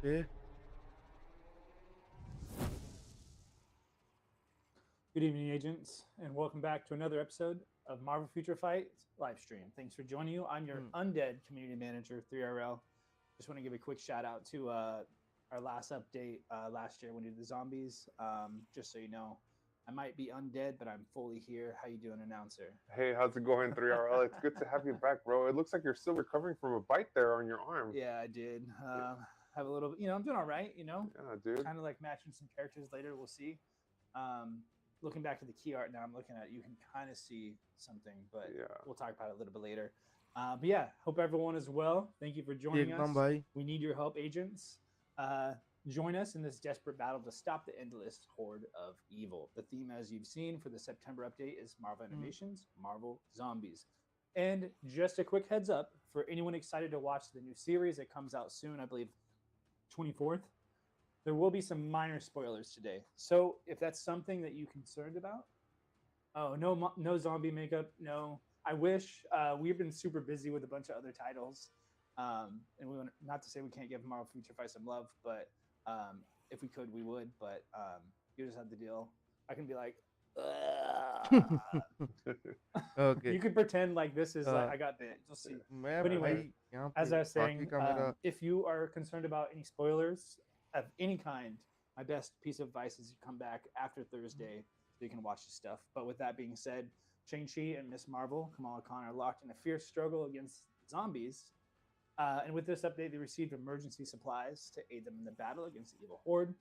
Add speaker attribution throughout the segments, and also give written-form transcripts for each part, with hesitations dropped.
Speaker 1: Okay.
Speaker 2: Good evening, agents, and welcome back to another episode of Marvel Future Fight live stream. Thanks for joining you. I'm your undead community manager, 3RL. Just want to give a quick shout out to our last update last year when we did the zombies. Just so you know, I might be undead, but I'm fully here. How you doing, announcer?
Speaker 3: Hey, how's it going, 3RL? It's good to have you back, bro. It looks like you're still recovering from a bite there on your arm.
Speaker 2: Yeah, I did. Have a little, I'm doing all right.
Speaker 3: Yeah, dude.
Speaker 2: Kind of like matching some characters later. We'll see. Looking back to the key art now, I'm looking at, you can kind of see something, but
Speaker 3: Yeah.
Speaker 2: we'll talk about it a little bit later. But yeah, hope everyone is well. Thank you for joining us.
Speaker 1: एकदम भाई.
Speaker 2: We need your help, agents. Join us in this desperate battle to stop the endless horde of evil. The theme, as you've seen for the September update, is Marvel Animations, Marvel Zombies. And just a quick heads up for anyone excited to watch the new series that comes out soon, I believe 24th. There will be some minor spoilers today. So if that's something that you're concerned about, no zombie makeup, no. I wish. We've been super busy with a bunch of other titles, and we want not to say we can't give Marvel Future Fight some love, but if we could, we would. But you just have the deal. I can be like,
Speaker 1: Okay.
Speaker 2: you could pretend like this is like I got bit. You'll see.
Speaker 1: मैं
Speaker 2: But anyway,
Speaker 1: भाई यहाँ
Speaker 2: as
Speaker 1: पे
Speaker 2: I was saying,
Speaker 1: बाकी का मेरा
Speaker 2: if you are concerned about any spoilers of any kind, my best piece of advice is you come back after Thursday so you can watch the stuff. But with that being said, Shang-Chi and Miss Marvel, Kamala Khan, are locked in a fierce struggle against zombies. And with this update, they received emergency supplies to aid them in the battle against the evil horde.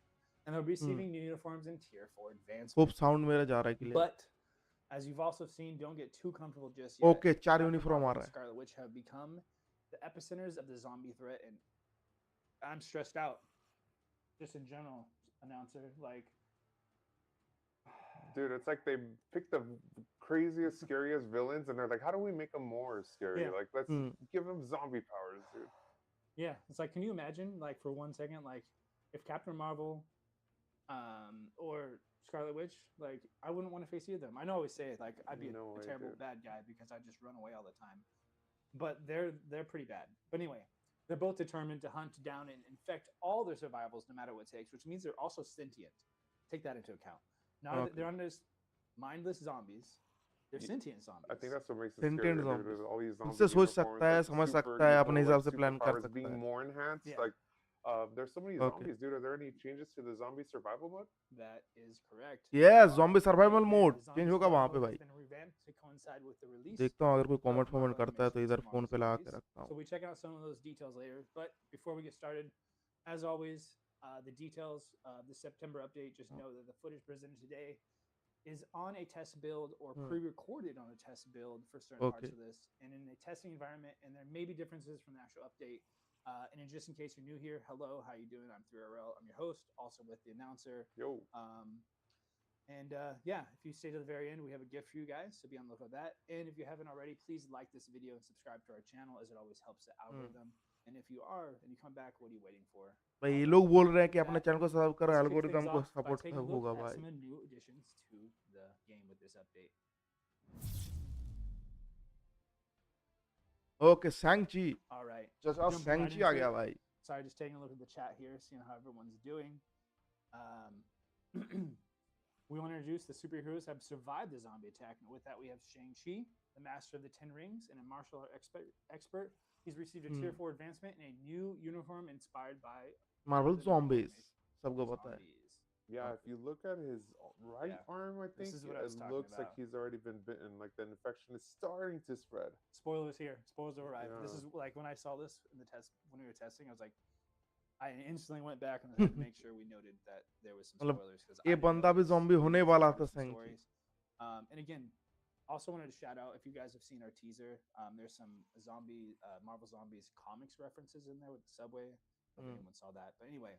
Speaker 2: And they'll be receiving new uniforms and tier 4 advancements.
Speaker 1: खूब sound मेरा जा रहा है clear.
Speaker 2: But as you've also seen, don't get too comfortable just yet.
Speaker 1: Okay, 4
Speaker 2: Captain
Speaker 1: uniform uh
Speaker 2: Marvel
Speaker 1: रहा
Speaker 2: and
Speaker 1: है.
Speaker 2: Scarlet Witch have become the epicenters of the zombie threat, and I'm stressed out. Just in general, announcer, like,
Speaker 3: Dude, it's like they picked the craziest, scariest villains, and they're like, how do we make them more scary?
Speaker 2: Yeah.
Speaker 3: Like, let's give them zombie powers, dude.
Speaker 2: yeah, it's like, can you imagine, like, for 1 second, like, if Captain Marvel, or Scarlet Witch, like, I wouldn't want to face either of them. I know I always say it, like, I'd be
Speaker 3: No
Speaker 2: a
Speaker 3: way,
Speaker 2: terrible
Speaker 3: dude.
Speaker 2: bad guy because I just run away all the time. But they're pretty bad. But anyway, they're both determined to hunt down and infect all their survivals, no matter what it takes, which means they're also sentient. Take that into account. Now
Speaker 1: Okay.
Speaker 2: they're under mindless zombies. They're sentient zombies.
Speaker 3: I think that's what makes it
Speaker 1: Sentient
Speaker 3: scary, dude,
Speaker 1: zombies.
Speaker 3: with all these zombie
Speaker 1: उससे सोच
Speaker 3: uniforms,
Speaker 1: सकता है,
Speaker 3: like
Speaker 1: समझ
Speaker 3: super
Speaker 1: सकता है, अपने
Speaker 3: evil,
Speaker 1: हिसाब
Speaker 3: like
Speaker 1: से plan कर
Speaker 3: superpowers
Speaker 1: सकता
Speaker 3: being
Speaker 1: है.
Speaker 3: more enhanced.
Speaker 2: Yeah.
Speaker 3: Like, there's so many
Speaker 1: Okay.
Speaker 3: zombies, dude. Are there any changes to the zombie survival mode?
Speaker 2: That is correct.
Speaker 1: Yes, zombie survival
Speaker 2: Yeah,
Speaker 1: mode
Speaker 2: the zombie
Speaker 1: change होगा वहाँ
Speaker 2: survival
Speaker 1: पे
Speaker 2: mode
Speaker 1: भाई.
Speaker 2: has been revamped to coincide with the release
Speaker 1: देखता हूँ अगर कोई
Speaker 2: of
Speaker 1: comment
Speaker 2: Marvel
Speaker 1: फमेंट करता है तो इधर
Speaker 2: Animations
Speaker 1: फोन पे
Speaker 2: Marvel
Speaker 1: लगा के
Speaker 2: Zombies.
Speaker 1: रखता
Speaker 2: So
Speaker 1: हूँ.
Speaker 2: we check out some of those details later. But before we get started, as always, the details of the September update, just know that the footage presented today is on a test build or pre-recorded on a test build for certain parts
Speaker 1: Okay.
Speaker 2: of this and in a testing environment, and there may be differences from the actual update. And in just in case you're new here, hello, how you doing? I'm 3RL. I'm your host, also with the announcer.
Speaker 3: Yo.
Speaker 2: Yeah, if you stay to the very end, we have a gift for you guys, so be on the lookout for that. And if you haven't already, please like this video and subscribe to our channel, as it always helps the algorithm. And if you are and you come back, what are you waiting for?
Speaker 1: भाई ये लोग बोल रहे हैं कि
Speaker 2: That-
Speaker 1: अपने channel को subscribe करो,
Speaker 2: Let's kick
Speaker 1: एल्गोरिदम
Speaker 2: things
Speaker 1: को
Speaker 2: off by
Speaker 1: support
Speaker 2: taking a look
Speaker 1: होगा
Speaker 2: at
Speaker 1: भाई.
Speaker 2: some of the new additions to the game with this update.
Speaker 1: Okay, Shang-Chi.
Speaker 2: All right.
Speaker 1: Just अब
Speaker 2: Jumping right
Speaker 1: Shang-Chi आ
Speaker 2: into
Speaker 1: गया
Speaker 2: it.
Speaker 1: भाई.
Speaker 2: Sorry, just taking a look at the chat here, seeing how everyone's doing. We want to introduce the superheroes have survived the zombie attack. And with that, we have Shang-Chi, the master of the Ten Rings and a martial art expert. He's received a tier 4 advancement and a new uniform inspired by
Speaker 1: Marvel
Speaker 2: the
Speaker 1: Zombies.
Speaker 2: animation.
Speaker 1: सबको पता है.
Speaker 2: Zombies.
Speaker 3: Yeah, if you look at his right
Speaker 2: Yeah.
Speaker 3: arm, I think
Speaker 2: This is what I was
Speaker 3: it
Speaker 2: talking
Speaker 3: looks like
Speaker 2: about.
Speaker 3: he's already been bitten. Like the infection is starting to spread.
Speaker 2: Spoilers here. Spoilers will arrive. This
Speaker 3: Yeah.
Speaker 2: is like when I saw this in the test, when we were testing, I was like, I instantly went back and had to make sure we noted that there was some
Speaker 1: मतलब
Speaker 2: spoilers because
Speaker 1: ये बंदा भी zombie होने वाला था Shang-Chi.
Speaker 2: And again, also wanted to shout out if you guys have seen our teaser. There's some zombie Marvel Zombies comics references in there with the subway. If anyone saw that, but anyway,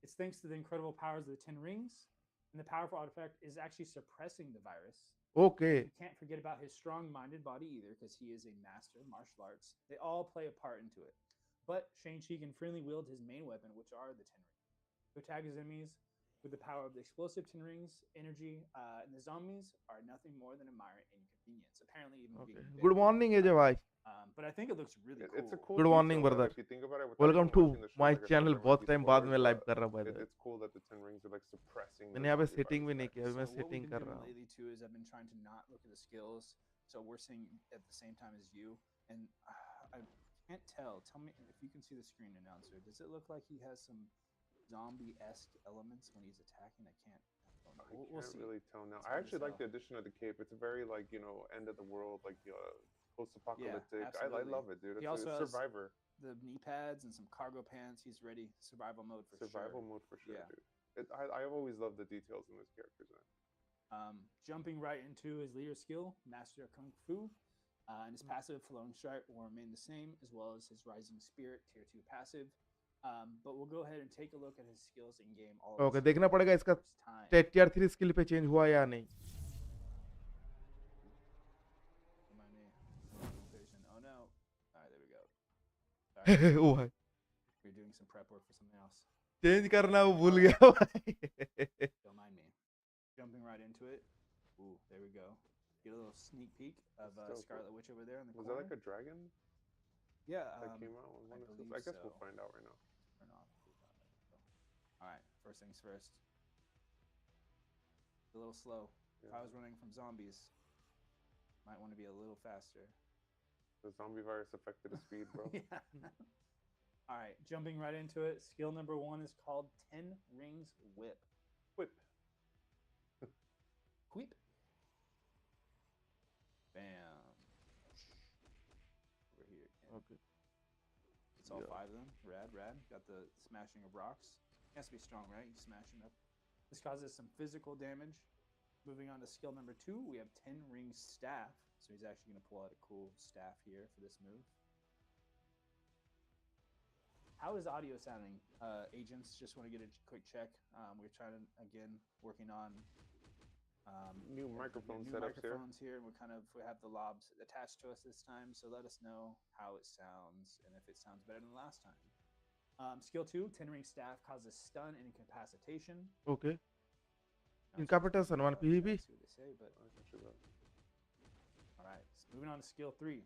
Speaker 2: it's thanks to the incredible powers of the Ten Rings, and the powerful artifact is actually suppressing the virus.
Speaker 1: Okay.
Speaker 2: You can't forget about his strong-minded body either, because he is a master of martial arts. They all play a part into it. But Shang-Chi can freely wield his main weapon, which are the Ten Rings. To attack his enemies with the power of the explosive Ten Rings, energy, and the zombies are nothing more than a minor inconvenience. Apparently, even
Speaker 1: Okay.
Speaker 2: being
Speaker 1: Good
Speaker 2: bitten.
Speaker 1: morning, AJ भाई.
Speaker 2: but I think it looks really cool.
Speaker 3: It's a cool
Speaker 1: Good morning,
Speaker 3: detail that
Speaker 1: brother.
Speaker 3: If you think about it, without
Speaker 1: welcome
Speaker 3: even
Speaker 1: to
Speaker 3: watching the show,
Speaker 1: my
Speaker 3: like I said,
Speaker 1: channel
Speaker 3: there might
Speaker 1: बहुत
Speaker 3: be
Speaker 1: time बाद
Speaker 3: spoilers,
Speaker 1: में live
Speaker 3: but
Speaker 1: कर रहा हूँ by the way
Speaker 3: it's cool that the Ten Rings are like suppressing the
Speaker 1: मैंने यहाँ पे
Speaker 3: zombie
Speaker 1: setting भी
Speaker 3: virus
Speaker 1: नहीं
Speaker 3: back.
Speaker 1: किया अभी मैं
Speaker 2: So what we've
Speaker 1: setting
Speaker 2: been
Speaker 1: कर
Speaker 2: doing
Speaker 1: रहा हूँ
Speaker 2: lately too is I've been trying to not look at the skills. So we're seeing at the same time as you, and I can't tell. Tell me if you can see the screen announcer. Does it look like he has some zombie-esque elements when he's attacking? I can't.
Speaker 3: I
Speaker 2: We'll
Speaker 3: can't
Speaker 2: see.
Speaker 3: really tell now.
Speaker 2: It's
Speaker 3: I
Speaker 2: hard to
Speaker 3: actually like
Speaker 2: tell.
Speaker 3: the addition of the cape. It's very like end of the world, like post-apocalyptic. I
Speaker 2: absolutely.
Speaker 3: love it, dude.
Speaker 2: He
Speaker 3: It's
Speaker 2: also
Speaker 3: a
Speaker 2: has
Speaker 3: survivor
Speaker 2: The knee pads and some cargo pants. He's ready. Survival mode for
Speaker 3: survival
Speaker 2: sure.
Speaker 3: mode for sure,
Speaker 2: Yeah.
Speaker 3: dude. I've always loved the details in this characters, man.
Speaker 2: Jumping right into his leader skill, Master of Kung Fu, and his
Speaker 1: Mm.
Speaker 2: passive, Flowing Strike, will remain the same, as well as his Rising Spirit, Tier 2 passive. But we'll go ahead and take a look at his skills in game. All of
Speaker 1: okay
Speaker 2: his
Speaker 1: देखना
Speaker 2: skills
Speaker 1: पड़ेगा
Speaker 2: for the
Speaker 1: इसका
Speaker 2: first time.
Speaker 1: Tier 3 skill पे change हुआ या नहीं
Speaker 2: Remind me. Vision. Oh no. All right, there we go. Sorry,
Speaker 1: ओ भाई
Speaker 2: we're doing some prep work for something else.
Speaker 1: Change करना वो भूल गया भाई
Speaker 2: Don't mind me. Jumping right into it. Ooh, there we go. Get a little sneak peek of
Speaker 3: That's dope.
Speaker 2: Scarlet Witch over there in the
Speaker 3: Was that
Speaker 2: corner.
Speaker 3: like a dragon
Speaker 2: Yeah.
Speaker 3: that came out with one of those?
Speaker 2: believe
Speaker 3: I guess we'll
Speaker 2: so.
Speaker 3: find out right now.
Speaker 2: Turn off. All right. First things first. A little slow. If I
Speaker 3: Yeah.
Speaker 2: was running from zombies, might want to be a little faster.
Speaker 3: The zombie virus affected his speed, bro.
Speaker 2: Yeah. All right. Jumping right into it. Skill number 1 is called 10 Rings Whip.
Speaker 3: Whip.
Speaker 2: Whip. Bam. Over here.
Speaker 1: Okay
Speaker 2: It's all
Speaker 1: Yeah.
Speaker 2: 5 of them. Rad. Got the smashing of rocks. Has to be strong, right? You smash them up. This causes some physical damage. Moving on to skill number 2, we have 10 Ring Staff. So he's actually going to pull out a cool staff here for this move. How is audio sounding, agents? Just want to get a quick check. We're trying to, again, working on
Speaker 3: New microphone
Speaker 2: new
Speaker 3: setups here.
Speaker 2: microphones here. We have the lobs attached to us this time, so let us know how it sounds and if it sounds better than last time. Skill 2, 10 Ring Staff causes stun and incapacitation.
Speaker 1: Okay
Speaker 2: Not
Speaker 1: Incapacitation, one
Speaker 2: sure
Speaker 1: PvP?
Speaker 2: see what they say, but
Speaker 3: I can show that.
Speaker 2: all right. So moving on to skill 3,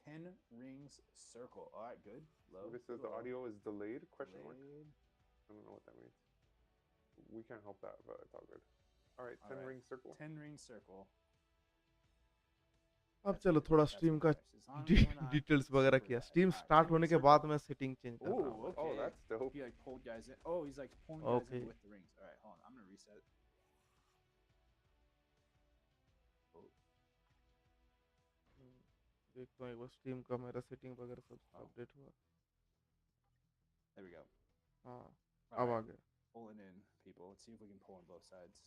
Speaker 2: 10 Rings Circle. All right, good. Low.
Speaker 3: This says the
Speaker 2: low,
Speaker 3: audio is delayed? Question mark.
Speaker 2: delayed.
Speaker 3: I don't know what that means. We can't help that, but it's all good. All right,
Speaker 2: All
Speaker 3: 10
Speaker 2: right.
Speaker 3: ring circle.
Speaker 2: 10 Ring Circle.
Speaker 1: अब
Speaker 2: That's
Speaker 1: चलो
Speaker 2: what-
Speaker 1: थोड़ा
Speaker 2: that's
Speaker 1: stream
Speaker 2: what
Speaker 1: का
Speaker 2: matters. As long as we're not
Speaker 1: details वगैरह
Speaker 2: super
Speaker 1: किया
Speaker 2: bad.
Speaker 1: Stream
Speaker 2: All right,
Speaker 1: start
Speaker 2: 10
Speaker 1: होने
Speaker 2: Ring
Speaker 1: के
Speaker 2: Circle.
Speaker 1: बाद मैं सेटिंग चेंज कर रहा
Speaker 2: Ooh,
Speaker 1: हूँ
Speaker 2: okay.
Speaker 3: Oh, that's dope.
Speaker 2: He like pulled guys in. Oh, he's like pulling guys
Speaker 1: Okay.
Speaker 2: in with the rings. All right, hold on. I'm gonna reset. Oh,
Speaker 1: देखता हूँ एक बार stream का मेरा setting वगैरह सब
Speaker 2: Oh.
Speaker 1: अपडेट हुआ
Speaker 2: there we go.
Speaker 1: हाँ
Speaker 2: All
Speaker 1: अब आ
Speaker 2: right,
Speaker 1: गया
Speaker 2: pulling in people. Let's see if we can pull on both sides.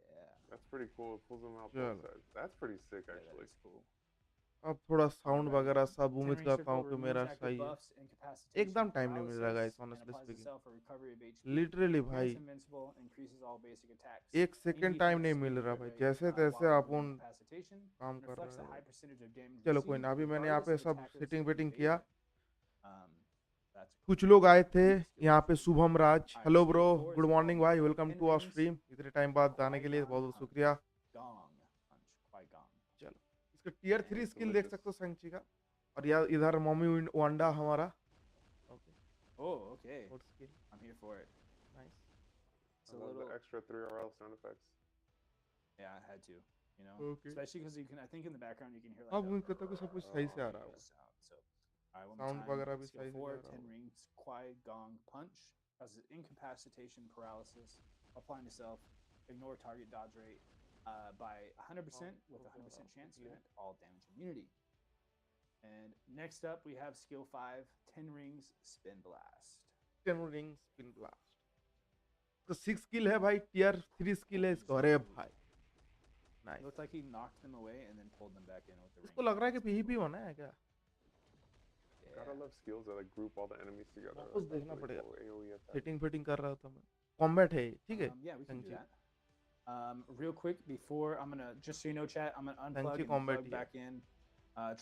Speaker 2: Yeah,
Speaker 3: That's pretty cool. It pulls them out
Speaker 1: Yeah.
Speaker 3: both sides. That's pretty sick,
Speaker 2: yeah, that
Speaker 3: actually.
Speaker 2: is cool.
Speaker 1: अब थोड़ा sound
Speaker 2: Alright.
Speaker 1: वगैरह सब
Speaker 2: 10
Speaker 1: उम्मीद
Speaker 2: Ring
Speaker 1: करता हूँ
Speaker 2: Circle
Speaker 1: कि
Speaker 2: removes
Speaker 1: मेरा
Speaker 2: active
Speaker 1: सही है
Speaker 2: buffs, incapacitation,
Speaker 1: एकदम टाइम नहीं मिल रहा
Speaker 2: paralysis,
Speaker 1: guys
Speaker 2: and
Speaker 1: honestly
Speaker 2: applies
Speaker 1: speaking
Speaker 2: itself a recovery of HP.
Speaker 1: Literally भाई
Speaker 2: Remains invincible, increases all basic attacks.
Speaker 1: एक सेकंड टाइम नहीं मिल रहा भाई जैसे तैसे अपन
Speaker 2: Incapacitation,
Speaker 1: काम
Speaker 2: and
Speaker 1: कर
Speaker 2: reflects
Speaker 1: रहे
Speaker 2: a high
Speaker 1: हैं
Speaker 2: percentage of damage
Speaker 1: चलो कोई
Speaker 2: received,
Speaker 1: ना अभी मैंने यहाँ पे
Speaker 2: regardless of
Speaker 1: सब
Speaker 2: attacker's
Speaker 1: सेटिंग वेटिंग
Speaker 2: evade
Speaker 1: किया
Speaker 2: rate. That's
Speaker 1: कुछ लोग आए थे
Speaker 2: Skill
Speaker 1: यहाँ पे
Speaker 2: 2.
Speaker 1: Shubham Raj
Speaker 2: Alright,
Speaker 1: hello
Speaker 2: skill
Speaker 1: bro
Speaker 2: 4 is
Speaker 1: good morning
Speaker 2: called
Speaker 1: भाई welcome
Speaker 2: 10
Speaker 1: to our
Speaker 2: Rings
Speaker 1: stream इतने टाइम बाद आने के लिए बहुत बहुत
Speaker 2: Qui-Gon
Speaker 1: शुक्रिया
Speaker 2: Gong punch. Qui-Gon.
Speaker 1: चलो इसका टियर 3
Speaker 3: That's
Speaker 1: स्किल देख
Speaker 3: delicious.
Speaker 1: सकते हो संची का और यार इधर मम्मी वांडा हमारा ओके
Speaker 2: Oh, okay.
Speaker 1: और skill
Speaker 2: I'm here for it.
Speaker 1: Nice
Speaker 2: It's
Speaker 3: I
Speaker 2: a
Speaker 3: love
Speaker 2: little.
Speaker 3: the extra 3RL sound effects.
Speaker 2: Yeah, I had to. You know,
Speaker 1: Okay.
Speaker 2: especially because you can. I think in the background you can hear like.
Speaker 1: अब
Speaker 2: a
Speaker 1: उम्मीद करता हूँ कि सब कुछ सही से आ रहा होगा
Speaker 2: sound. So, all right, one more
Speaker 1: sound
Speaker 2: time.
Speaker 1: वगैरह भी
Speaker 2: Skill
Speaker 1: सही से
Speaker 2: 4,
Speaker 1: जा रहा
Speaker 2: 10
Speaker 1: होगा
Speaker 2: rings, Qui-Gong punch, causes incapacitation, paralysis, applying to self, ignore target dodge rate by 100% with 100% chance to grant all damage immunity. And next up we have skill 5, 10 rings, spin blast.
Speaker 1: 10 ring spin blast तो 6 skill है भाई tier 3 skill है इसका अरे भाई
Speaker 2: It
Speaker 1: nice
Speaker 2: looked like he knocked them away and then pulled them back in with the
Speaker 1: इसको
Speaker 2: ring.
Speaker 1: लग रहा है कि पीवीपी होना है क्या
Speaker 3: Gotta love skills that like group all the enemies together.
Speaker 1: वापस
Speaker 3: That's
Speaker 1: देखना
Speaker 3: really
Speaker 1: पड़ेगा
Speaker 3: cool. AoE attack.
Speaker 1: Setting fitting कर रहा था मैं कॉम्बैट है ये, ठीक है
Speaker 2: Yeah, we can
Speaker 1: Thank
Speaker 2: do
Speaker 1: you.
Speaker 2: that. Real quick, before I'm gonna just so you know, chat, I'm gonna unplug
Speaker 1: you,
Speaker 2: and
Speaker 1: Combat
Speaker 2: plug
Speaker 1: here.
Speaker 2: back in.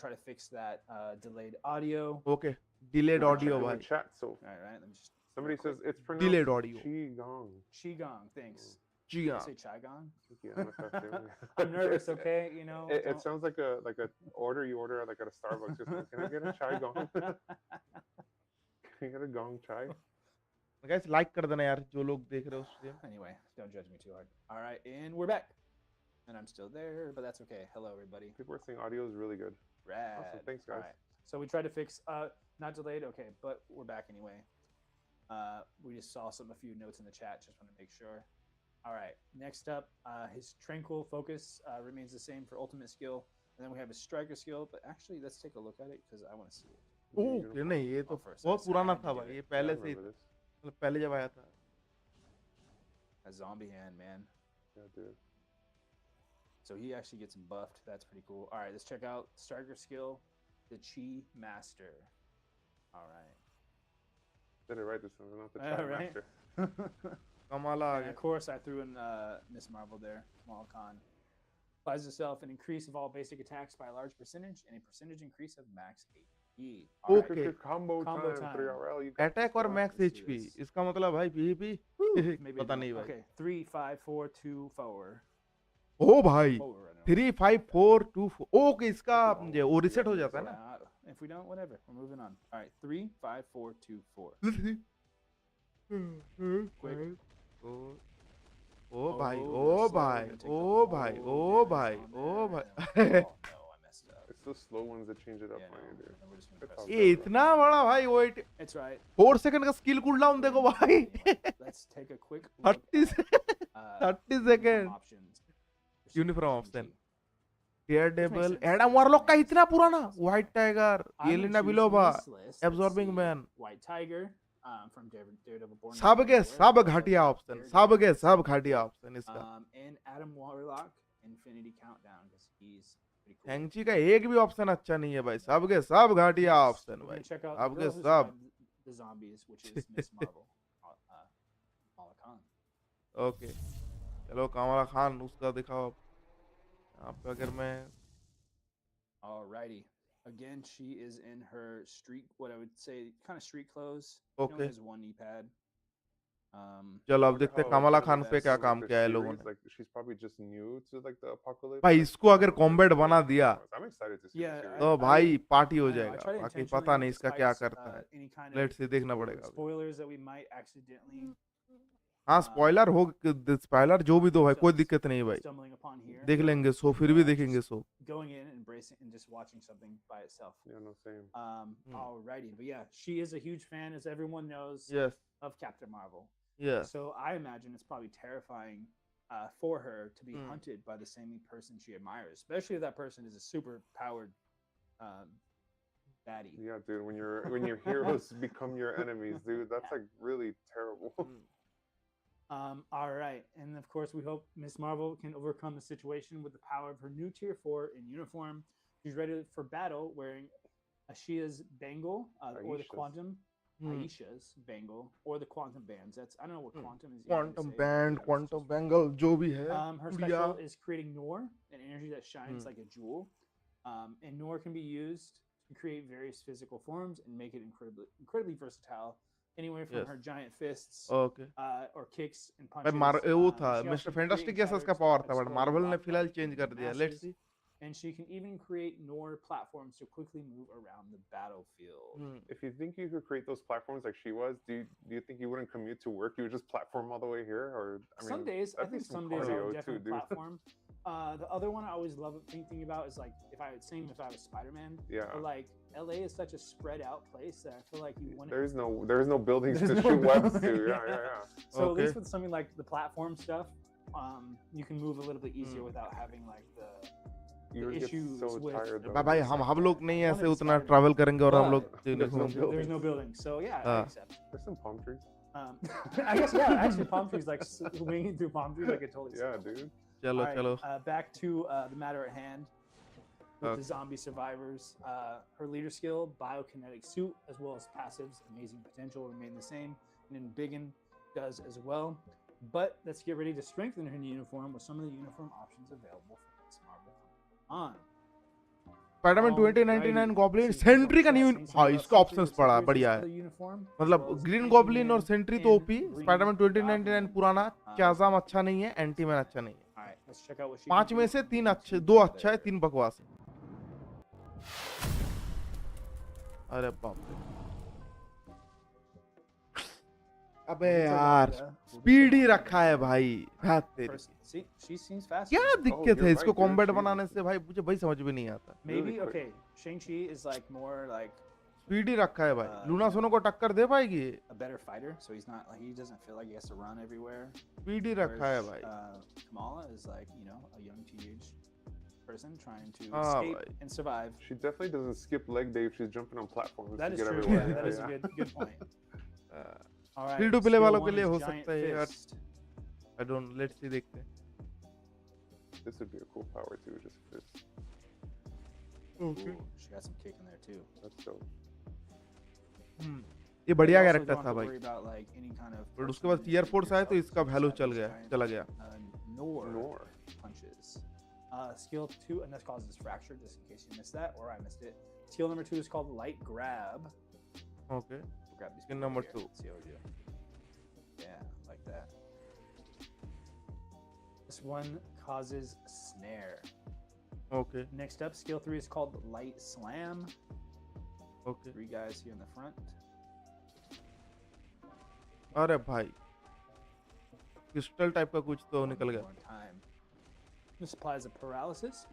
Speaker 2: Try to fix that delayed audio.
Speaker 1: Okay delayed
Speaker 3: Check
Speaker 1: audio
Speaker 3: in the
Speaker 1: भाई
Speaker 3: chat, so
Speaker 2: All right, let me just.
Speaker 3: somebody
Speaker 2: real quick.
Speaker 3: says it's pronounced
Speaker 1: Delayed audio.
Speaker 3: Qigong.
Speaker 2: Qigong. Thanks.
Speaker 1: जी
Speaker 2: Did I
Speaker 1: हाँ
Speaker 2: say Chai Gong?
Speaker 3: Yeah, I'm effective.
Speaker 2: I'm nervous, okay? You know.
Speaker 3: It
Speaker 2: don't-
Speaker 3: sounds like a order you order like at a Starbucks. Just like, can I get a chai gong? Can I get a gong chai?
Speaker 1: Guys like कर देना यार जो लोग देख रहे हो stream
Speaker 2: Anyway, don't judge me too hard. All right, and we're back. And I'm still there, but that's okay. Hello, everybody.
Speaker 3: People are saying audio is really good.
Speaker 2: Rad.
Speaker 3: Thanks,
Speaker 2: All
Speaker 3: guys.
Speaker 2: right. So we tried to fix not delayed, okay, but we're back anyway. We just saw a few notes in the chat. Just want to make sure. All right. Next up, his tranquil focus remains the same for ultimate skill, and then we have his striker skill. But actually, let's take a look at it because I want to see it.
Speaker 1: Okay नहीं ये तो
Speaker 2: Oh, first,
Speaker 1: बहुत
Speaker 2: I had
Speaker 1: पुराना
Speaker 2: to
Speaker 1: था
Speaker 2: do
Speaker 1: भाई
Speaker 2: it.
Speaker 1: ये
Speaker 3: Yeah, I
Speaker 1: पहले से ही
Speaker 3: remember this.
Speaker 1: मतलब पहले जब आया था
Speaker 2: A zombie hand, man.
Speaker 3: Yeah, dude.
Speaker 2: So he actually gets buffed. That's pretty cool. All right, let's check out striker skill, the Chi Master. All right.
Speaker 3: Did it right this time, not the
Speaker 2: Yeah,
Speaker 3: chai
Speaker 2: right?
Speaker 3: master.
Speaker 1: कमाला आ
Speaker 2: And
Speaker 1: गया
Speaker 2: of course, I threw in Miss Marvel there, Kamala Khan. Applies herself an increase of all basic attacks by a large percentage and a percentage increase of max HP. All right.
Speaker 1: Okay.
Speaker 3: Combo
Speaker 2: Combo
Speaker 3: time,
Speaker 2: time.
Speaker 3: 3RL. You got
Speaker 1: attack
Speaker 3: this,
Speaker 1: और
Speaker 3: bro.
Speaker 1: Max
Speaker 2: let's do
Speaker 1: HP
Speaker 2: this.
Speaker 1: इसका मतलब भाई PVP
Speaker 2: Maybe I
Speaker 1: पता
Speaker 2: don't.
Speaker 1: नहीं भाई
Speaker 2: Okay, 3, 5, 4, 2, 4.
Speaker 1: ओ भाई
Speaker 2: 4 right now.
Speaker 1: 3 5 4 2 okay इसका
Speaker 3: Oh,
Speaker 1: ये वो
Speaker 3: yeah,
Speaker 1: रिसेट हो
Speaker 3: yeah,
Speaker 1: जाता है ना
Speaker 2: If we don't, whatever. We're moving on. All right, 3, 5, 4, 2, 4. Quick.
Speaker 1: ओ भाई
Speaker 2: Oh,
Speaker 1: ओ
Speaker 2: they're slow.
Speaker 1: भाई
Speaker 2: Gonna take
Speaker 1: ओ
Speaker 2: the
Speaker 1: भाई
Speaker 2: whole
Speaker 1: ओ
Speaker 2: damage
Speaker 1: भाई
Speaker 2: on
Speaker 1: ओ
Speaker 2: there.
Speaker 1: भाई
Speaker 2: Oh, no, I messed up.
Speaker 3: It's those slow ones that change it up
Speaker 2: Yeah,
Speaker 3: on
Speaker 2: no,
Speaker 3: you, dude.
Speaker 2: and we're just gonna
Speaker 3: It's
Speaker 2: press
Speaker 3: all
Speaker 1: ये
Speaker 3: good, bro.
Speaker 1: इतना बड़ा भाई wait
Speaker 2: It's right.
Speaker 1: 4 second का skill cooldown देखो भाई
Speaker 2: Anyway, let's take a quick look
Speaker 1: 30
Speaker 2: at, uh,
Speaker 1: 30
Speaker 2: uniform
Speaker 1: second
Speaker 2: options.
Speaker 1: Uniform
Speaker 2: Shinji.
Speaker 1: option. Daredevil
Speaker 2: sense.
Speaker 1: Adam
Speaker 2: This
Speaker 1: Warlock का
Speaker 2: makes
Speaker 1: इतना
Speaker 2: sense.
Speaker 1: पुराना White Tiger
Speaker 2: I'm gonna
Speaker 1: Yelena
Speaker 2: choose
Speaker 1: Belova
Speaker 2: from this list. Let's
Speaker 1: Absorbing
Speaker 2: see.
Speaker 1: Man.
Speaker 2: White Tiger from Daredevil Born to
Speaker 1: सब
Speaker 2: Be
Speaker 1: के
Speaker 2: Unaware,
Speaker 1: सब
Speaker 2: Daredevil,
Speaker 1: घटिया option
Speaker 2: Daredevil,
Speaker 1: सब के सब घटिया ऑप्शन इसका
Speaker 2: and Adam Warlock, Infinity Countdown, because he's pretty cool.
Speaker 1: हैंगची का एक भी ऑप्शन अच्छा नहीं है भाई सब के सब घटिया
Speaker 2: Next,
Speaker 1: ऑप्शन
Speaker 2: we're
Speaker 1: भाई
Speaker 2: gonna check out
Speaker 1: सब
Speaker 2: the
Speaker 1: के
Speaker 2: girl who
Speaker 1: सब
Speaker 2: survived the zombies, which is Miss Marvel, Kamala Khan.
Speaker 1: Okay चलो कमला खान उसका दिखाओ अब यहाँ पे अगर मैं
Speaker 2: Alrighty. Again, she is in her street, what I would say, kind of street clothes. She only
Speaker 1: Okay.
Speaker 2: has one knee pad.
Speaker 1: चलो अब
Speaker 3: Wonder
Speaker 1: देखते हैं
Speaker 3: how
Speaker 1: Kamala
Speaker 3: it's
Speaker 1: Khan
Speaker 3: gonna
Speaker 1: पे
Speaker 3: be
Speaker 1: क्या
Speaker 3: with
Speaker 1: काम
Speaker 3: the
Speaker 1: किया है लोगों
Speaker 3: series,
Speaker 1: ने
Speaker 3: Like, she's probably just new to like the apocalypse.
Speaker 1: भाई
Speaker 3: like,
Speaker 1: इसको
Speaker 3: I
Speaker 1: अगर
Speaker 3: don't know,
Speaker 1: कॉम्बैट
Speaker 3: like,
Speaker 1: बना दिया
Speaker 3: I'm excited to see
Speaker 2: Yeah,
Speaker 3: the series.
Speaker 1: तो
Speaker 2: I
Speaker 1: भाई
Speaker 2: would-
Speaker 1: पार्टी हो
Speaker 2: I don't know, I
Speaker 1: जाएगा
Speaker 2: try to
Speaker 1: बाकी
Speaker 2: intentionally,
Speaker 1: पता नहीं इसका क्या
Speaker 2: despite,
Speaker 1: करता है
Speaker 2: any kind
Speaker 1: लेट्स
Speaker 2: of
Speaker 1: सी देखना पड़ेगा अभी।
Speaker 2: spoilers that we might accidentally
Speaker 1: हाँ स्पॉइलर हो स्पॉइलर जो भी दो भाई कोई दिक्कत नहीं भाई
Speaker 2: stumbling upon here.
Speaker 1: देख लेंगे सो फिर भी देखेंगे सो
Speaker 2: Going in, embracing, and just watching something by itself.
Speaker 3: Yeah, no, same.
Speaker 2: Alrighty, but yeah, she is a huge fan, as everyone knows,
Speaker 1: yes
Speaker 2: of Captain Marvel.
Speaker 1: Yes
Speaker 2: So I imagine it's probably terrifying for her to be
Speaker 1: Hmm.
Speaker 2: hunted by the same person she admires, especially if that person is a super powered baddie.
Speaker 3: Yeah, dude. When your heroes become your enemies, dude, that's like really terrible.
Speaker 2: All right, and of course, we hope Miss Marvel can overcome the situation with the power of her new Tier 4 in uniform. She's ready for battle wearing Ashia's bangle or the
Speaker 3: Aisha's.
Speaker 2: Quantum. Aisha's bangle or the quantum bands. That's I don't know what quantum is. easier to
Speaker 1: quantum
Speaker 2: say,
Speaker 1: band
Speaker 2: but
Speaker 1: quantum bangle जो भी है
Speaker 2: her
Speaker 1: गुड़िया
Speaker 2: special is creating Noor, an energy that shines like a jewel. And Noor can be used to create various physical forms and make it incredibly versatile. Anywhere from
Speaker 1: Yes.
Speaker 2: her giant fists
Speaker 1: okay
Speaker 2: or kicks and
Speaker 1: भाई
Speaker 2: punches.
Speaker 1: वो था
Speaker 2: She also
Speaker 1: mister
Speaker 2: can
Speaker 1: fantastic
Speaker 2: create
Speaker 1: जैसा उसका
Speaker 2: patterns
Speaker 1: power
Speaker 2: of
Speaker 1: था but
Speaker 2: exploding
Speaker 1: Marvel ने
Speaker 2: rock
Speaker 1: फिलहाल
Speaker 2: art
Speaker 1: change
Speaker 2: into
Speaker 1: कर दिया
Speaker 2: masses,
Speaker 1: let's see
Speaker 2: And she can even create Noor platforms to quickly move around the battlefield.
Speaker 3: If you think you could create those platforms like she was, do you think you wouldn't commute to work? You would just platform all the way here, or I mean,
Speaker 2: Some days, I
Speaker 3: that'd be
Speaker 2: think
Speaker 3: some
Speaker 2: some days I
Speaker 3: cardio
Speaker 2: would
Speaker 3: too,
Speaker 2: definitely
Speaker 3: dude.
Speaker 2: platform. The other one I always love thinking about is like if I was Spider-Man.
Speaker 3: Yeah.
Speaker 2: But like LA is such a spread out place that I feel like you wouldn't.
Speaker 3: There's no buildings
Speaker 2: There's
Speaker 3: to
Speaker 2: no
Speaker 3: shoot webs to.
Speaker 2: building,
Speaker 3: Yeah,
Speaker 2: yeah.
Speaker 3: yeah, yeah.
Speaker 2: So at
Speaker 1: Okay.
Speaker 2: least with something like the platform stuff, you can move a little bit easier without having like the
Speaker 3: You would get
Speaker 2: issues
Speaker 3: so
Speaker 2: with-
Speaker 3: tired though.
Speaker 1: भाई हम लोग नहीं ऐसे उतना travel करेंगे और हम लोग
Speaker 3: There's no
Speaker 1: घूमेंगे
Speaker 2: there's no building. So yeah, I accept.
Speaker 3: There's some palm trees.
Speaker 2: I guess yeah. Actually, palm trees like swinging through palm trees, I could totally. see
Speaker 3: Yeah,
Speaker 2: that.
Speaker 3: dude.
Speaker 1: चलो
Speaker 2: All right,
Speaker 1: चलो
Speaker 2: back to the matter at hand. With
Speaker 1: Okay.
Speaker 2: the zombie survivors, her leader skill, biokinetic suit, as well as passives, amazing potential remain the same, and then Biggin does as well. But let's get ready to strengthen her uniform with some of the uniform options available for Miss Marvel. On.
Speaker 1: Spiderman
Speaker 2: Alrighty.
Speaker 1: 2099 Goblin
Speaker 2: So you
Speaker 1: Sentry का
Speaker 2: guys
Speaker 1: new
Speaker 2: seen some
Speaker 1: हाँ
Speaker 2: about
Speaker 1: इसका
Speaker 2: Sentry
Speaker 1: options
Speaker 2: with
Speaker 1: पड़ा
Speaker 2: Sentry's
Speaker 1: बढ़िया है
Speaker 2: color uniform, as
Speaker 1: मतलब
Speaker 2: well as
Speaker 1: green goblin और
Speaker 2: Anti-Man
Speaker 1: Sentry तो
Speaker 2: in
Speaker 1: OP
Speaker 2: Green
Speaker 1: Spiderman 2099
Speaker 2: Goblin.
Speaker 1: पुराना क्याजाम अच्छा नहीं है एंटीमैन अच्छा नहीं है
Speaker 2: Alright, let's check out what she
Speaker 1: 5
Speaker 2: can
Speaker 1: में
Speaker 2: do.
Speaker 1: से 3
Speaker 2: One
Speaker 1: अच्छे 2 अच्छा है
Speaker 2: together.
Speaker 1: 3 बकवास है अरे बाप रे अबे
Speaker 2: We'll get to
Speaker 1: यार
Speaker 2: Wanda. We'll get to
Speaker 1: speed he
Speaker 2: Wanda.
Speaker 1: रखा है भाई हाथ तेरी
Speaker 2: First, see, she seems fast.
Speaker 1: क्या दिक्कत
Speaker 3: you're
Speaker 1: है इसको
Speaker 3: right, dude.
Speaker 1: कॉम्बैट
Speaker 3: She-
Speaker 1: बनाने से भाई मुझे भाई समझ में नहीं आता
Speaker 2: Maybe
Speaker 3: Really quick.
Speaker 2: okay. Shang-Chi is like more like
Speaker 1: speed ही रखा है भाई लूना
Speaker 2: yeah.
Speaker 1: सोनो को टक्कर दे पाएगी
Speaker 2: a better fighter, so he's not like he doesn't feel like he has to run everywhere.
Speaker 1: Speed ही रखा है
Speaker 2: Whereas,
Speaker 1: भाई
Speaker 2: Kamala is like a young teenage person trying to
Speaker 1: Ah,
Speaker 2: escape
Speaker 1: bhai.
Speaker 2: and survive.
Speaker 3: She definitely doesn't skip leg day if she's jumping on platforms
Speaker 2: That
Speaker 3: to
Speaker 2: is
Speaker 3: get
Speaker 2: true.
Speaker 3: everywhere.
Speaker 2: Yeah, that is a
Speaker 3: Yeah.
Speaker 2: good point. All right.
Speaker 1: Free to play
Speaker 2: skill
Speaker 1: वालों के
Speaker 2: one
Speaker 1: लिए
Speaker 2: is
Speaker 1: हो
Speaker 2: giant
Speaker 1: सकता है यार
Speaker 2: fist.
Speaker 1: I don't let's see देखते हैं
Speaker 3: This would be a cool power too, just fist.
Speaker 2: Ooh, she got some kick in there too.
Speaker 3: That's dope.
Speaker 1: ये बढ़िया
Speaker 2: You also
Speaker 1: कैरेक्टर
Speaker 2: don't
Speaker 1: था
Speaker 2: have to
Speaker 1: भाई
Speaker 2: worry about, like, any kind of
Speaker 1: और उसके बाद tier force आए तो
Speaker 2: yourself,
Speaker 1: इसका
Speaker 2: you just
Speaker 1: वैल्यू
Speaker 2: have
Speaker 1: चल
Speaker 2: this
Speaker 1: गया
Speaker 2: giant,
Speaker 1: चला गया
Speaker 2: Nor
Speaker 3: Nor.
Speaker 2: punches. Skill 2, and this causes fracture, just in case you missed that or I missed it. Skill number 2 is called light grab.
Speaker 1: Okay
Speaker 2: We'll grab these
Speaker 1: Skill
Speaker 2: people
Speaker 1: number
Speaker 2: here.
Speaker 1: 2.
Speaker 2: Let's see how we do. Yeah, like that. This one causes snare.
Speaker 1: Okay
Speaker 2: Next up, skill 3 is called light slam.
Speaker 1: Okay
Speaker 2: 3 guys here in the front.
Speaker 1: अरे भाई crystal type का कुछ तो निकल
Speaker 2: One
Speaker 1: गया
Speaker 2: more time. This applies a paralysis.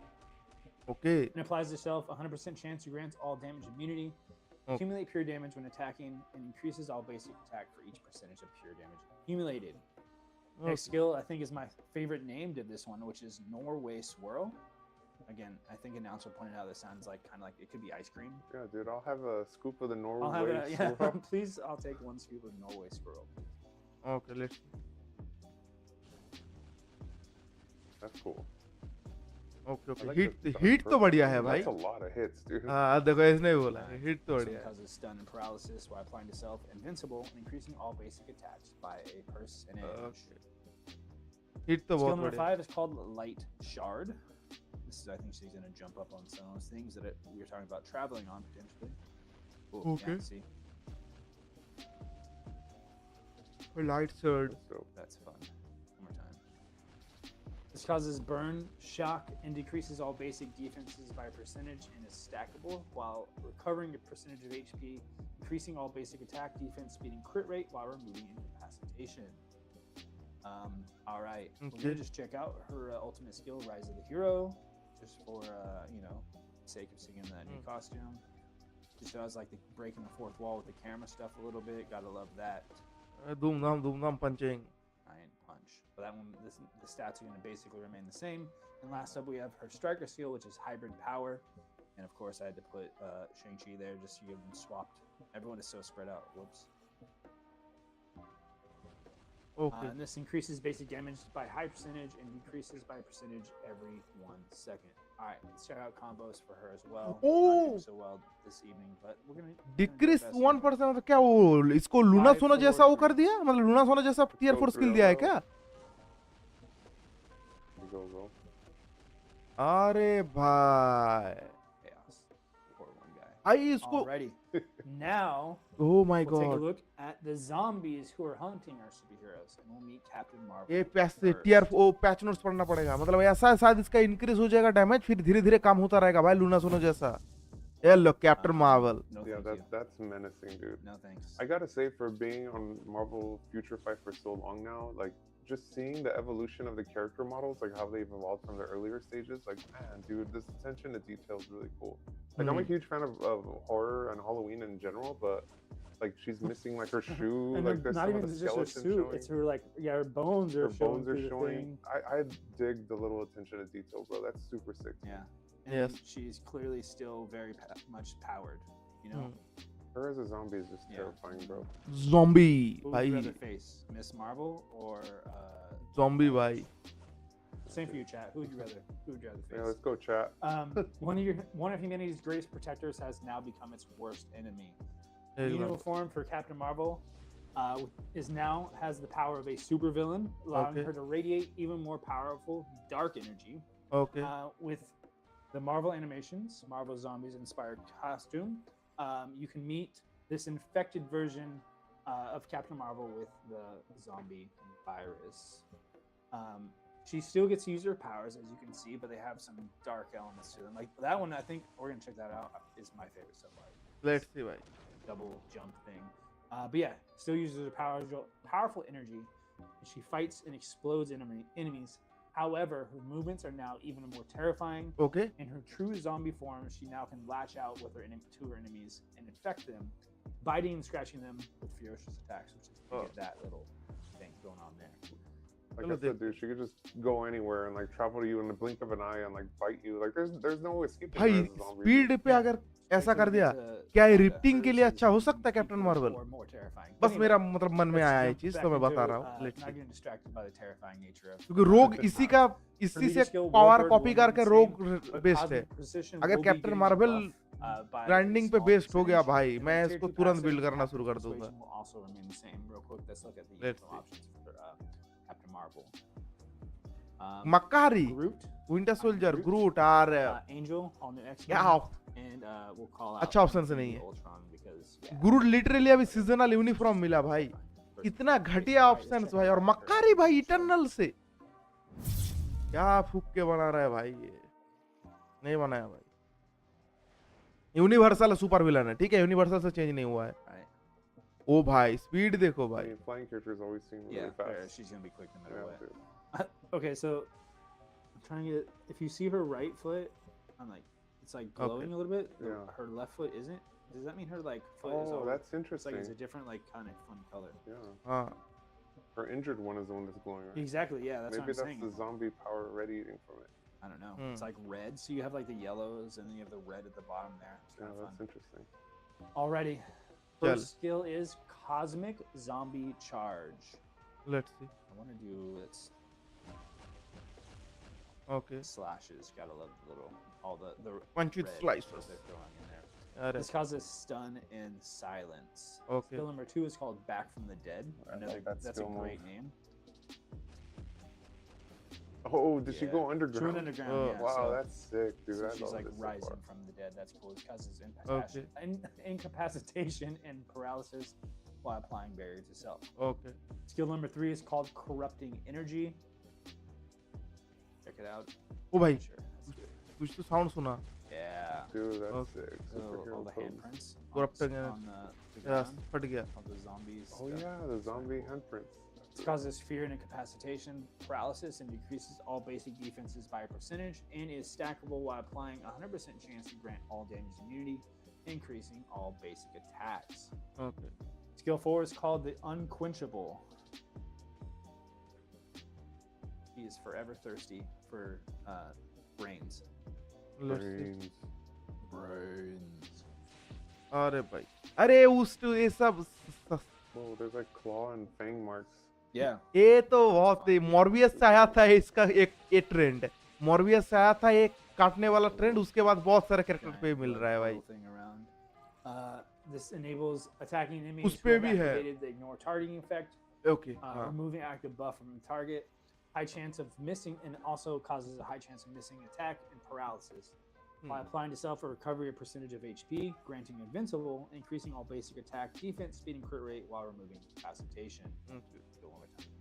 Speaker 1: Okay
Speaker 2: And applies to self 100% chance to grant all damage immunity.
Speaker 1: Okay.
Speaker 2: Accumulate pure damage when attacking and increases all basic attack for each percentage of pure damage accumulated. Next skill, I think, is my favorite name to this one, which is Norway Swirl. Again, I think announcer pointed out this sounds like kind of like it could be ice cream.
Speaker 3: Yeah, dude, I'll have a scoop of the Norway.
Speaker 2: I'll have a, yeah,
Speaker 3: swirl.
Speaker 2: please, I'll take one scoop of Norway Swirl.
Speaker 1: Okay let's
Speaker 3: That's cool.
Speaker 1: Okay
Speaker 3: I
Speaker 1: okay
Speaker 3: like
Speaker 1: hit
Speaker 3: the
Speaker 1: hit तो
Speaker 3: first
Speaker 1: बढ़िया
Speaker 3: one.
Speaker 1: है भाई
Speaker 3: That's a lot of hits, dude.
Speaker 1: हाँ देखो इसने भी बोला hit तो
Speaker 2: So
Speaker 1: बढ़िया
Speaker 2: it
Speaker 1: है
Speaker 2: causes stun and paralysis while applying to self invincible and increasing all basic attacks by a percentage.
Speaker 1: Hit तो
Speaker 2: Skill
Speaker 1: बहुत
Speaker 2: number
Speaker 1: बढ़िया
Speaker 2: 5 is called Light Shard. This is, I think she's going to jump up on some of those things that we were talking about traveling on potentially. Ooh,
Speaker 1: Okay.
Speaker 2: Yeah, see,
Speaker 1: light shirt
Speaker 3: That's dope.
Speaker 2: that's fun. One more time. This causes burn, shock, and decreases all basic defenses by a percentage and is stackable while recovering a percentage of HP, increasing all basic attack, defense, speed, and crit rate while removing incapacitation. All right, we're
Speaker 1: Okay.
Speaker 2: gonna just check out her ultimate skill, Rise of the Hero, just for sake of seeing that new costume. Just shows like the breaking the fourth wall with the camera stuff a little bit. Gotta love that.
Speaker 1: धूमधाम punching
Speaker 2: Iron Punch. But that one, the stats are going to basically remain the same. And last up, we have her Striker skill, which is Hybrid Power. And of course, I had to put Shang-Chi there just to give them swapped. Everyone is so spread out. Whoops.
Speaker 1: Okay
Speaker 2: And this increases basic damage by high percentage and decreases by percentage every 1 second. All right, let's check out combos for her as well. Not
Speaker 1: Oh!
Speaker 2: doing so well this evening, but we're going to
Speaker 1: decrease 1% मतलब क्या वो इसको Luna
Speaker 2: Five,
Speaker 1: सोना
Speaker 2: four,
Speaker 1: जैसा वो
Speaker 2: three.
Speaker 1: कर दिया मतलब लूना सोना जैसा टीयर
Speaker 3: Go
Speaker 1: 4 स्किल
Speaker 3: through
Speaker 1: दिया है
Speaker 3: it.
Speaker 1: क्या
Speaker 3: Go.
Speaker 1: अरे भाई
Speaker 2: chaos. Poor one guy.
Speaker 1: भाई इसको
Speaker 2: Alrighty. Now,
Speaker 1: oh my
Speaker 2: we'll take a
Speaker 1: God
Speaker 2: look at the zombies who are hunting our superheroes, and we'll meet Captain Marvel.
Speaker 1: ये patch
Speaker 2: first.
Speaker 1: Tier ओ patch notes पढ़ना पड़ेगा मतलब ऐसा है शायद इसका इंक्रीज हो जाएगा डैमेज फिर धीरे धीरे काम होता रहेगा भाई लूना सोना जैसा ये लो captain Marvel
Speaker 2: No,
Speaker 3: Yeah,
Speaker 2: thank you.
Speaker 3: that's menacing, dude.
Speaker 2: No thanks.
Speaker 3: I gotta say, for being on Marvel Future Fight for so long now, like just seeing the evolution of the character models, like how they've evolved from the earlier stages, like man, dude, this attention to detail is really cool. Like I'm a huge fan of horror and Halloween in general, but like she's missing like her shoe,
Speaker 2: And
Speaker 3: like there's
Speaker 2: not
Speaker 3: some of
Speaker 2: even
Speaker 3: the
Speaker 2: just her
Speaker 3: skeleton
Speaker 2: suit;
Speaker 3: showing.
Speaker 2: it's her her bones are
Speaker 3: Her
Speaker 2: showing
Speaker 3: bones are
Speaker 2: through the
Speaker 3: showing.
Speaker 2: thing.
Speaker 3: I dig the little attention to detail, bro. That's super sick.
Speaker 2: Yeah. And
Speaker 1: Yes.
Speaker 2: she's clearly still very much powered. You know.
Speaker 3: Her as a zombie is just
Speaker 2: Yeah.
Speaker 3: terrifying, bro.
Speaker 1: Zombie
Speaker 2: Who would you
Speaker 1: भाई
Speaker 2: rather face, Miss Marvel or?
Speaker 1: Zombie भाई
Speaker 2: Same for you, chat. Who would you rather? Who would you rather face?
Speaker 3: Yeah, let's go, chat.
Speaker 2: One of humanity's greatest protectors has now become its worst enemy. The
Speaker 1: एक बार
Speaker 2: uniform for Captain Marvel has the power of a supervillain, allowing
Speaker 1: Okay.
Speaker 2: her to radiate even more powerful dark energy.
Speaker 1: Okay
Speaker 2: With the Marvel Animations, Marvel Zombies inspired costume. You can meet this infected version of Captain Marvel with the zombie virus. She still gets to use her powers, as you can see, but they have some dark elements to them. Like that one, I think we're gonna check that out. Is my favorite so far.
Speaker 1: Let's see भाई.
Speaker 2: Double jump thing. But yeah, still uses her powerful energy. She fights and explodes enemies. However, her movements are now even more terrifying.
Speaker 1: Okay.
Speaker 2: In her true zombie form, she now can latch out with to her enemies and infect them, biting and scratching them with ferocious attacks, which is you get that little thing going on there.
Speaker 3: Like I said, dude, she could just go anywhere and like travel to you in the blink of an eye and like bite you. Like there's no escaping her
Speaker 1: भाई
Speaker 3: as a zombie.
Speaker 1: Speed पे अगर ऐसा कर दिया, क्या ये rifting के लिए अच्छा हो सकता है कैप्टन मार्वल? बस मेरा मतलब मन में आया ये चीज, तो मैं बता रहा हूँ. क्योंकि रोग इसी से पावर कॉपी करके रोग बेस्ड है. अगर कैप्टन मार्वल ब्रांडिंग पे बेस्ड हो गया भाई, मैं इसको तुरंत बिल्ड करना शुरू कर दूंगा. मक्कारी, विंटर सोल्जर, ग्रूट और
Speaker 2: Angel, all new X-Men,
Speaker 1: क्या
Speaker 2: and we'll call out
Speaker 1: अच्छा ऑप्शन से नहीं है.
Speaker 2: Ultron because yeah,
Speaker 1: Groot literally अभी सीजनल यूनिफॉर्म मिला भाई. इतना घटिया ऑप्शंस भाई. और मक्कारी भाई इटर्नल से क्या फूक के बना रहा है भाई. ये नहीं बनाया भाई. यूनिवर्सल सुपर विलन है, ठीक है, यूनिवर्सल से चेंज नहीं हुआ है. ओ भाई स्पीड देखो
Speaker 3: I
Speaker 1: भाई.
Speaker 3: mean, flying characters always seem really
Speaker 2: yeah,
Speaker 3: fast.
Speaker 2: she's gonna be quick no matter
Speaker 3: Yeah,
Speaker 2: what.
Speaker 3: dude.
Speaker 2: Okay, so I'm trying to get. If you see her right foot, I'm like, it's like glowing a little bit.
Speaker 3: Yeah.
Speaker 2: Her left foot isn't. Does that mean her like foot is
Speaker 3: Oh,
Speaker 2: all?
Speaker 3: that's
Speaker 2: It's like
Speaker 3: interesting.
Speaker 2: it's a different like kind of fun color.
Speaker 3: Yeah.
Speaker 1: हाँ.
Speaker 3: Her injured one is the one that's glowing, right?
Speaker 2: Exactly. Yeah, that's
Speaker 3: Maybe
Speaker 2: what I'm
Speaker 3: that's
Speaker 2: saying.
Speaker 3: the zombie power radiating from it.
Speaker 2: I don't know. It's like red, so you have like the yellows and then you have the red at the bottom there. It's
Speaker 3: Yeah,
Speaker 2: kind of
Speaker 3: that's
Speaker 2: fun.
Speaker 3: interesting.
Speaker 2: Alrighty.
Speaker 1: Chal.
Speaker 2: First skill is Cosmic Zombie Charge.
Speaker 1: Let's see.
Speaker 2: I want to do it's
Speaker 1: Okay.
Speaker 2: slashes. Gotta love the little all the
Speaker 1: Punch with
Speaker 2: red
Speaker 1: slices.
Speaker 2: they're throwing in there.
Speaker 1: अरे
Speaker 2: This causes stun and silence.
Speaker 1: Okay.
Speaker 2: Skill number 2 is called Back from the Dead.
Speaker 3: I
Speaker 2: Another
Speaker 3: like that
Speaker 2: that's a
Speaker 3: skill
Speaker 2: great
Speaker 3: move.
Speaker 2: name.
Speaker 3: Oh, did she
Speaker 2: Yeah.
Speaker 3: go
Speaker 2: She
Speaker 3: underground?
Speaker 2: went underground.
Speaker 1: Oh,
Speaker 2: yeah,
Speaker 3: Wow,
Speaker 2: so,
Speaker 3: that's sick, dude.
Speaker 2: so
Speaker 3: I
Speaker 2: she's
Speaker 3: love
Speaker 2: like
Speaker 3: this so
Speaker 2: rising
Speaker 3: far.
Speaker 2: from the dead. That's cool. It causes
Speaker 1: Okay.
Speaker 2: incapacitation and paralysis while applying barriers to self.
Speaker 1: Okay.
Speaker 2: Skill number 3 is called Corrupting Energy. Check it out.
Speaker 1: ओ भाई
Speaker 2: Sure. That's good.
Speaker 1: कुछ तो sound सुना.
Speaker 2: Yeah.
Speaker 3: Dude, that's
Speaker 1: Okay.
Speaker 3: sick.
Speaker 2: So all
Speaker 3: Superhero
Speaker 2: the
Speaker 3: pose.
Speaker 2: handprints
Speaker 1: Corrupting
Speaker 2: on the
Speaker 1: या
Speaker 2: ground
Speaker 1: फट गया.
Speaker 2: of the zombies.
Speaker 3: Oh yeah, the zombie handprints.
Speaker 2: This causes fear and incapacitation, paralysis, and decreases all basic defenses by a percentage, and is stackable while applying a 100% chance to grant all damage immunity, increasing all basic attacks.
Speaker 1: Okay.
Speaker 2: Skill 4 is called the Unquenchable. He is forever thirsty for brains.
Speaker 1: Let's see.
Speaker 3: Brains.
Speaker 2: Brains.
Speaker 1: अरे भाई. अरे उस तो ये सब
Speaker 3: Whoa, there's like claw and fang marks.
Speaker 2: Yeah.
Speaker 1: ये तो बहुत मॉर्बियस से आया था इसका एक ट्रेंड. मॉर्बियस से आया था एक काटने वाला ट्रेंड, उसके बाद बहुत सारे कैरेक्टर पे मिल रहा है भाई.
Speaker 2: Thing around. This enables attacking enemies
Speaker 1: उस
Speaker 2: who
Speaker 1: पे
Speaker 2: have
Speaker 1: भी है.
Speaker 2: activated the ignore targeting effect,
Speaker 1: Okay.
Speaker 2: removing active buff from the target, high chance of missing, and also causes a high chance of missing attack and paralysis. By applying to self a recovery a percentage of HP, granting invincible, increasing all basic attack, defense, speed, and crit rate while removing incapacitation. Go one more time.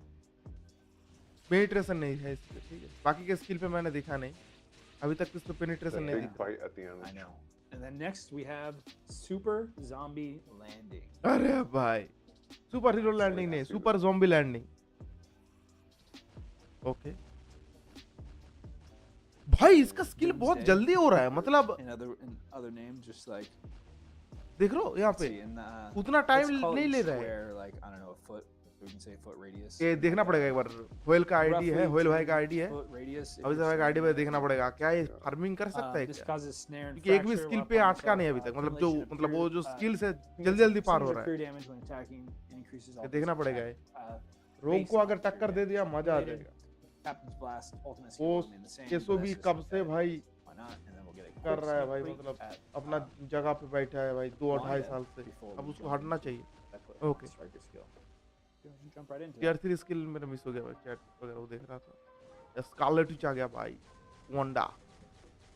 Speaker 1: Penetration नहीं है इस पे, ठीक है. बाकी के skill पे मैंने देखा नहीं अभी तक. इस पे
Speaker 3: The
Speaker 1: पेनिट्रेशन नहीं
Speaker 3: big
Speaker 1: दिखा.
Speaker 3: bite at the end.
Speaker 2: I know. And then next we have Super Zombie Landing.
Speaker 1: अरे भाई सुपर हीरो लैंडिंग नहीं, सुपर ज़ॉम्बी लैंडिंग. ओके भाई इसका स्किल बहुत जल्दी हो रहा है. मतलब
Speaker 2: In other names, just like
Speaker 1: देख रहे हो यहाँ पे
Speaker 2: see, in the,
Speaker 1: उतना टाइम
Speaker 2: let's call
Speaker 1: नहीं
Speaker 2: it
Speaker 1: ले रहा है.
Speaker 2: square, like I don't know, a foot. We can say foot radius.
Speaker 1: ये देखना पड़ेगा एक बार. होयल का आईडी है,
Speaker 2: Roughly
Speaker 1: होयल भाई का
Speaker 2: 10
Speaker 1: आईडी है.
Speaker 2: foot radius, if
Speaker 1: अभी
Speaker 2: you're
Speaker 1: भाई का आईडी
Speaker 2: standing
Speaker 1: पे देखना
Speaker 2: there.
Speaker 1: पड़ेगा क्या ये फार्मिंग कर सकता है
Speaker 2: This
Speaker 1: क्या.
Speaker 2: causes snare and
Speaker 1: क्योंकि एक भी
Speaker 2: fracture
Speaker 1: स्किल
Speaker 2: while
Speaker 1: पे
Speaker 2: applying
Speaker 1: अटका नहीं अभी
Speaker 2: self,
Speaker 1: तक. मतलब जो
Speaker 2: accumulation of
Speaker 1: मतलब वो जो
Speaker 2: fear,
Speaker 1: स्किल से
Speaker 2: increases
Speaker 1: जल्दी जल्दी पार हो
Speaker 2: percentage
Speaker 1: रहा
Speaker 2: of
Speaker 1: है.
Speaker 2: fear damage when attacking, and increases all
Speaker 1: ये देखना
Speaker 2: basic
Speaker 1: पड़ेगा
Speaker 2: attack.
Speaker 1: रोग को
Speaker 2: base
Speaker 1: अगर टक्कर दे दिया मजा आ
Speaker 2: related,
Speaker 1: जाएगा.
Speaker 2: Captain's Blast, ultimate
Speaker 1: वो
Speaker 2: skill remain the same,
Speaker 1: केसो
Speaker 2: but
Speaker 1: भी
Speaker 2: that's just
Speaker 1: कब से
Speaker 2: okay.
Speaker 1: भाई
Speaker 2: Why not? And then we'll get a
Speaker 1: कर
Speaker 2: quick
Speaker 1: रहा है
Speaker 2: sneak
Speaker 1: भाई.
Speaker 2: peek
Speaker 1: मतलब
Speaker 2: at,
Speaker 1: अपना जगह पे बैठा है भाई 2-2.5
Speaker 2: Wanda
Speaker 1: साल से.
Speaker 2: before
Speaker 1: अब
Speaker 2: we
Speaker 1: उसको
Speaker 2: jump
Speaker 1: हटना
Speaker 2: into
Speaker 1: चाहिए.
Speaker 2: that quick
Speaker 1: Okay.
Speaker 2: striker skill. You want to jump right into
Speaker 1: tier
Speaker 2: it?
Speaker 1: 3 skill मेरा मिस हो गया भाई. चैट वगैरह वो देख रहा था. स्कारलेट विच आ गया भाई. Wanda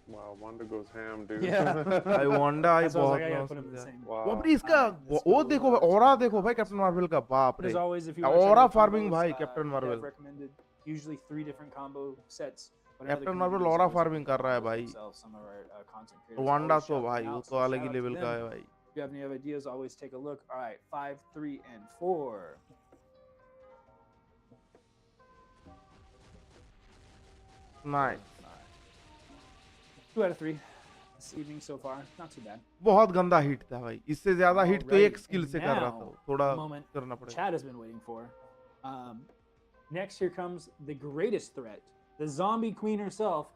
Speaker 3: Wow, Wanda goes ham, dude.
Speaker 2: Yeah.
Speaker 1: भाई Wanda I
Speaker 2: That's why I was
Speaker 1: बहुत
Speaker 2: like, I gotta
Speaker 1: मस्त
Speaker 2: put him in the
Speaker 1: है।
Speaker 2: same.
Speaker 3: Wow.
Speaker 1: वो अपनी इसका
Speaker 2: Let's
Speaker 1: वो
Speaker 2: go,
Speaker 1: देखो
Speaker 2: let's
Speaker 1: ऑरा
Speaker 2: go.
Speaker 1: देखो भाई कैप्टन मार्वल का, बाप रे।
Speaker 2: As always, if you want to
Speaker 1: Aura
Speaker 2: check out
Speaker 1: farming
Speaker 2: combos,
Speaker 1: भाई, Captain
Speaker 2: Dev
Speaker 1: Marvel।
Speaker 2: recommended usually 3 different combo sets. But another
Speaker 1: captain
Speaker 2: community
Speaker 1: Marvel
Speaker 2: is
Speaker 1: aura
Speaker 2: always
Speaker 1: farming
Speaker 2: making
Speaker 1: कर रहा है
Speaker 2: combos
Speaker 1: भाई।
Speaker 2: themselves. Some of our content creators
Speaker 1: Wanda
Speaker 2: always
Speaker 1: तो
Speaker 2: shout them
Speaker 1: भाई वो
Speaker 2: out,
Speaker 1: तो
Speaker 2: so
Speaker 1: अलग
Speaker 2: shout
Speaker 1: he
Speaker 2: out to
Speaker 1: level का
Speaker 2: them.
Speaker 1: है भाई।
Speaker 2: If you have any other ideas, always take a look. All right, 5, 3, and 4.
Speaker 1: Nice.
Speaker 2: 2 out of 3 this evening so far. Not too bad.
Speaker 1: बहुत गंदा hit था भाई, इससे ज्यादा हिट तो एक
Speaker 2: Alright,
Speaker 1: स्किल
Speaker 2: and
Speaker 1: से कर रहा था,
Speaker 2: now,
Speaker 1: थोड़ा
Speaker 2: the moment
Speaker 1: करना पड़ेगा।
Speaker 2: Chad has been waiting for. Next, here comes the greatest threat, the zombie queen herself,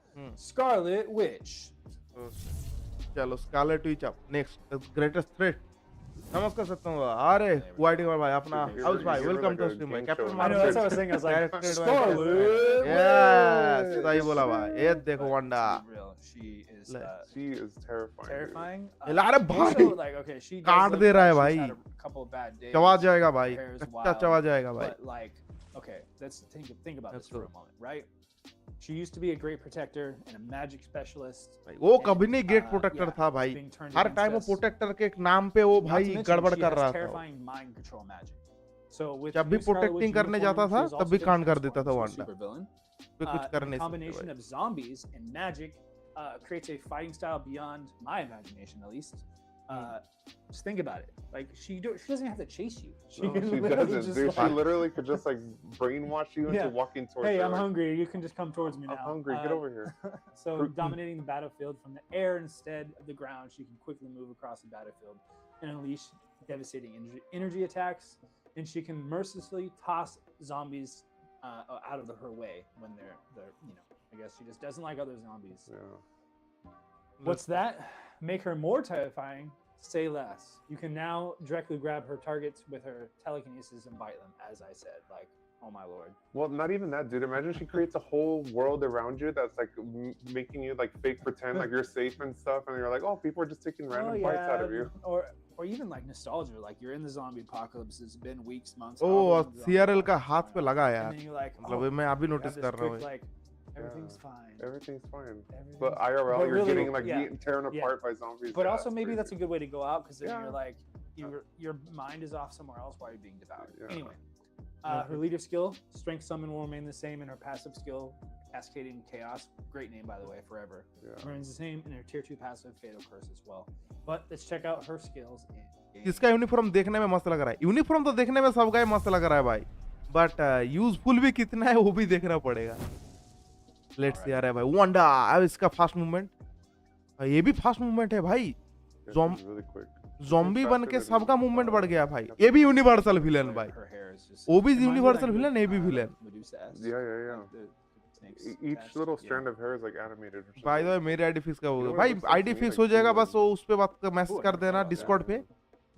Speaker 2: Scarlet Witch.
Speaker 1: चलो Scarlet Witch up next greatest threat. नमस्कार सत्यम अरे वाइटिंग भाई अपना हाउस भाई, वेलकम टू स्ट्रीम भाई। Captain
Speaker 2: I know, that's what I was thinking. I was like,
Speaker 1: Character
Speaker 2: Scarlet
Speaker 1: yes सही बोला भाई, ये देखो Wanda.
Speaker 2: She is
Speaker 3: She is terrifying.
Speaker 2: terrifying.
Speaker 1: अरे भाई
Speaker 2: also, like, okay, she does
Speaker 1: काट
Speaker 2: look
Speaker 1: दे रहा है
Speaker 2: like she's
Speaker 1: भाई।
Speaker 2: had a couple of bad days.
Speaker 1: चबा जाएगा भाई,
Speaker 2: Her hair is
Speaker 1: कच्चा
Speaker 2: wild,
Speaker 1: चबा जाएगा भाई।
Speaker 2: But like, okay, let's think about
Speaker 1: Let's
Speaker 2: this for
Speaker 1: go.
Speaker 2: a moment, right? She used to be a great protector and a magic specialist.
Speaker 1: भाई वो
Speaker 2: and,
Speaker 1: कभी नहीं ग्रेट
Speaker 2: uh,
Speaker 1: प्रोटेक्टर
Speaker 2: yeah,
Speaker 1: था भाई,
Speaker 2: being turned
Speaker 1: हर
Speaker 2: against
Speaker 1: time वो
Speaker 2: us.
Speaker 1: Protector के नाम पे वो
Speaker 2: Not to
Speaker 1: भाई
Speaker 2: mention,
Speaker 1: गड़बड़
Speaker 2: she
Speaker 1: कर
Speaker 2: has
Speaker 1: रहा था।
Speaker 2: terrifying mind control magic. So with
Speaker 1: जब भी
Speaker 2: new Scarlet Witch
Speaker 1: protecting करने
Speaker 2: uniform,
Speaker 1: जाता
Speaker 2: she
Speaker 1: था,
Speaker 2: was
Speaker 1: तब
Speaker 2: also
Speaker 1: भी
Speaker 2: getting
Speaker 1: कांड कर देता था
Speaker 2: transformed into a
Speaker 1: Wanda.
Speaker 2: supervillain.
Speaker 1: पे कुछ कर
Speaker 2: The
Speaker 1: नहीं सकते
Speaker 2: combination
Speaker 1: भाई।
Speaker 2: of zombies and magic creates a fighting style beyond my imagination, at least. Just think about it. Like she doesn't have to chase you.
Speaker 3: No,
Speaker 2: can
Speaker 3: she
Speaker 2: literally
Speaker 3: doesn't,
Speaker 2: just,
Speaker 3: dude. She
Speaker 2: like,
Speaker 3: literally could just like brainwash you
Speaker 2: Yeah.
Speaker 3: into walking towards
Speaker 2: Hey,
Speaker 3: her.
Speaker 2: I'm
Speaker 3: like,
Speaker 2: hungry. You can just come towards me now.
Speaker 3: I'm hungry. Get over here.
Speaker 2: So
Speaker 3: Fruit.
Speaker 2: dominating the battlefield from the air instead of the ground, she can quickly move across the battlefield and unleash devastating energy attacks. And she can mercilessly toss zombies out of her way when they're I guess she just doesn't like other zombies.
Speaker 3: Yeah.
Speaker 2: What's that? Make her more terrifying. Say less. You can now directly grab her targets with her telekinesis and bite them, as I said. Like, oh my lord.
Speaker 3: Well, not even that, dude. Imagine she creates a whole world around you that's like making you like fake pretend like you're safe and stuff, and you're like, oh, people are just taking random bites out of you.
Speaker 2: Or even like nostalgia, like you're in the zombie apocalypse. It's been weeks, months.
Speaker 1: Oh
Speaker 2: however long the zombie
Speaker 1: CRL का
Speaker 2: apocalypse
Speaker 1: हाथ
Speaker 2: has
Speaker 1: पे
Speaker 2: been,
Speaker 1: लगा
Speaker 2: and
Speaker 1: यार,
Speaker 2: then you're like,
Speaker 1: मतलब मैं अभी
Speaker 2: you have
Speaker 1: notice
Speaker 2: this
Speaker 1: कर रहा हूँ
Speaker 2: quick,
Speaker 1: भाई।
Speaker 2: like, everything's fine.
Speaker 3: Everything's fine.
Speaker 2: Everything's
Speaker 3: But
Speaker 2: fine.
Speaker 3: IRL,
Speaker 2: But
Speaker 3: you're
Speaker 2: really,
Speaker 3: getting like
Speaker 2: yeah,
Speaker 3: eaten, tearing
Speaker 2: yeah.
Speaker 3: apart by zombies.
Speaker 2: But
Speaker 3: Yeah,
Speaker 2: also
Speaker 3: it's
Speaker 2: maybe
Speaker 3: crazy.
Speaker 2: that's a good way to go out because then
Speaker 3: Yeah.
Speaker 2: you're like your mind is off somewhere else while you're being devoured.
Speaker 3: Yeah.
Speaker 2: Anyway, her leader skill, strength summon will remain the same, and her passive skill, cascading chaos, great name by the way, forever,
Speaker 3: Yeah.
Speaker 2: remains the same, and her tier 2 passive, fatal curse as well. But let's check out her skills in game.
Speaker 1: इसका uniform देखने में मस्त लग रहा है, uniform तो देखने में सबका ही मस्त लग रहा है भाई, बट यूजफुल भी कितना है वो भी देखना पड़ेगा। Let's see. यार है भाई वांडा, अब इसका फास्ट मूवमेंट, ये भी फास्ट मूवमेंट है भाई।
Speaker 3: Yeah,
Speaker 1: Zom-
Speaker 3: she's really quick.
Speaker 1: Zombie बन के
Speaker 3: faster
Speaker 1: सबका
Speaker 3: than,
Speaker 1: मूवमेंट बढ़ गया भाई।
Speaker 3: yeah.
Speaker 1: ये भी यूनिवर्सल विलेन भाई,
Speaker 2: Her hair is just
Speaker 1: वो भी
Speaker 2: reminds me
Speaker 1: universal
Speaker 2: like
Speaker 1: villain, ये भी villain.
Speaker 2: Medusa-esque,
Speaker 3: Yeah, yeah, yeah.
Speaker 2: like the snake's
Speaker 3: Each
Speaker 2: chest,
Speaker 3: little
Speaker 2: yeah.
Speaker 3: strand of hair is like animated. Or something.
Speaker 1: Bye the वे मेरे ID fix का हो
Speaker 3: You
Speaker 1: गया
Speaker 3: know what
Speaker 1: भाई,
Speaker 3: it looks like
Speaker 1: ID
Speaker 3: to me?
Speaker 1: Fix
Speaker 3: Like
Speaker 1: हो जाएगा
Speaker 3: two-
Speaker 1: बस, वो उस पे बात मैसेज
Speaker 2: Oh,
Speaker 1: कर
Speaker 2: I
Speaker 1: देना
Speaker 2: forgot
Speaker 1: डिस्कॉर्ड
Speaker 2: that.
Speaker 1: पे,